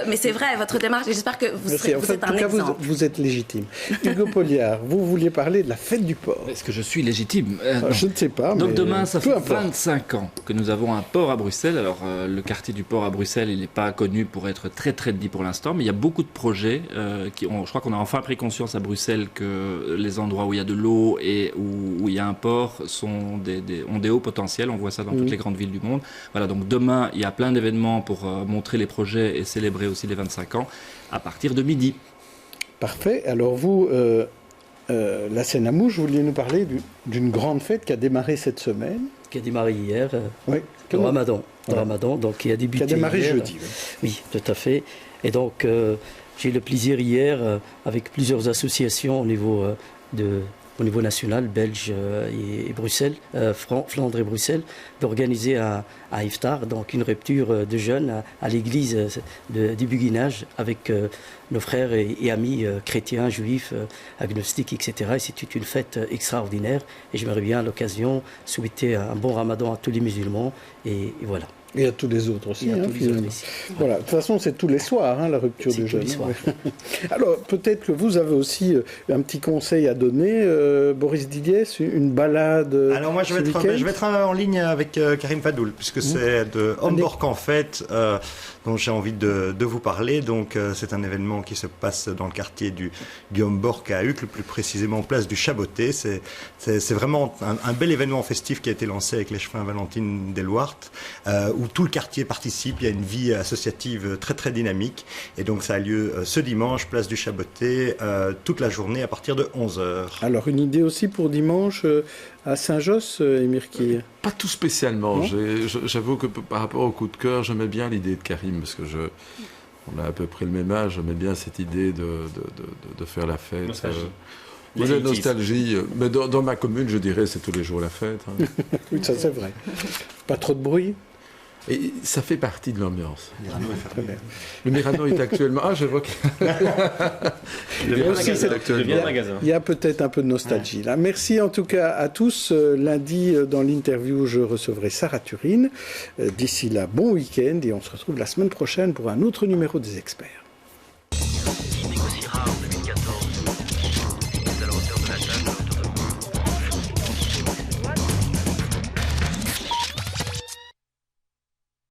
F: mais c'est vrai, votre démarche. Et j'espère que vous êtes un exemple.
A: Vous êtes légitime. Hugo Polliard, vous vouliez parler de la fête du port.
G: Est-ce que je suis légitime?
A: Je ne sais pas.
G: Donc demain, ça fait 25 ans que nous avons un port à Bruxelles. Alors le quartier du port à Bruxelles, il n'est pas connu pour être très très dit pour l'instant, mais il y a beaucoup de projets je crois qu'on a enfin pris conscience à Bruxelles que les endroits où il y a de l'eau et où il y a un port ont des hauts potentiels. On voit ça dans toutes les grandes villes du monde. Voilà, donc demain, il y a plein d'événements pour montrer les projets et célébrer aussi les 25 ans à partir de midi.
A: Parfait. Alors vous, la Seine-à-Mouche, vous vouliez nous parler d'une grande fête qui a démarré cette semaine.
H: Qui a démarré hier,
A: oui.
H: le Ramadan. Voilà. Ramadan, donc qui a débuté
A: qui a démarré
H: hier.
A: Jeudi.
H: Oui, tout à fait. Et donc, j'ai eu le plaisir hier, avec plusieurs associations au niveau national, Belge et Bruxelles, Flandre et Bruxelles, d'organiser à Iftar, donc une rupture de jeûne à l'église du Béguinage avec nos frères et amis chrétiens, juifs, agnostiques, etc. Et c'est une fête extraordinaire et j'aimerais bien à l'occasion souhaiter un bon ramadan à tous les musulmans et voilà.
A: Et à tous les autres aussi. Voilà. De toute façon, c'est tous les soirs, la rupture de jeûne. Alors, peut-être que vous avez aussi un petit conseil à donner, Boris Didiès, une balade.
J: Alors, moi, je vais être en ligne avec Karim Fadoul, puisque c'est de Homborg en fait, dont j'ai envie de vous parler. Donc, c'est un événement qui se passe dans le quartier du Homborg à Uccle, plus précisément place du Chaboté. C'est vraiment un bel événement festif qui a été lancé avec l'échevin Valentine Delouart, où tout le quartier participe. Il y a une vie associative très très dynamique et donc ça a lieu ce dimanche, place du Chaboté, toute la journée à partir de 11h.
A: Alors une idée aussi pour dimanche à Saint-Josse, Émir Kir?
K: Pas tout spécialement. J'avoue que par rapport au coup de cœur, j'aimais bien l'idée de Karim parce que on a à peu près le même âge, j'aimais bien cette idée de faire la fête. La nostalgie, mais dans ma commune, je dirais, c'est tous les jours la fête.
A: Oui, ça c'est vrai. Pas trop de bruit?
K: Et ça fait partie de l'ambiance. Le Mirano est actuellement... Ah, je vois que...
A: Il y a peut-être un peu de nostalgie là. Merci en tout cas à tous. Lundi, dans l'interview, je recevrai Sarah Turine. D'ici là, bon week-end et on se retrouve la semaine prochaine pour un autre numéro des Experts.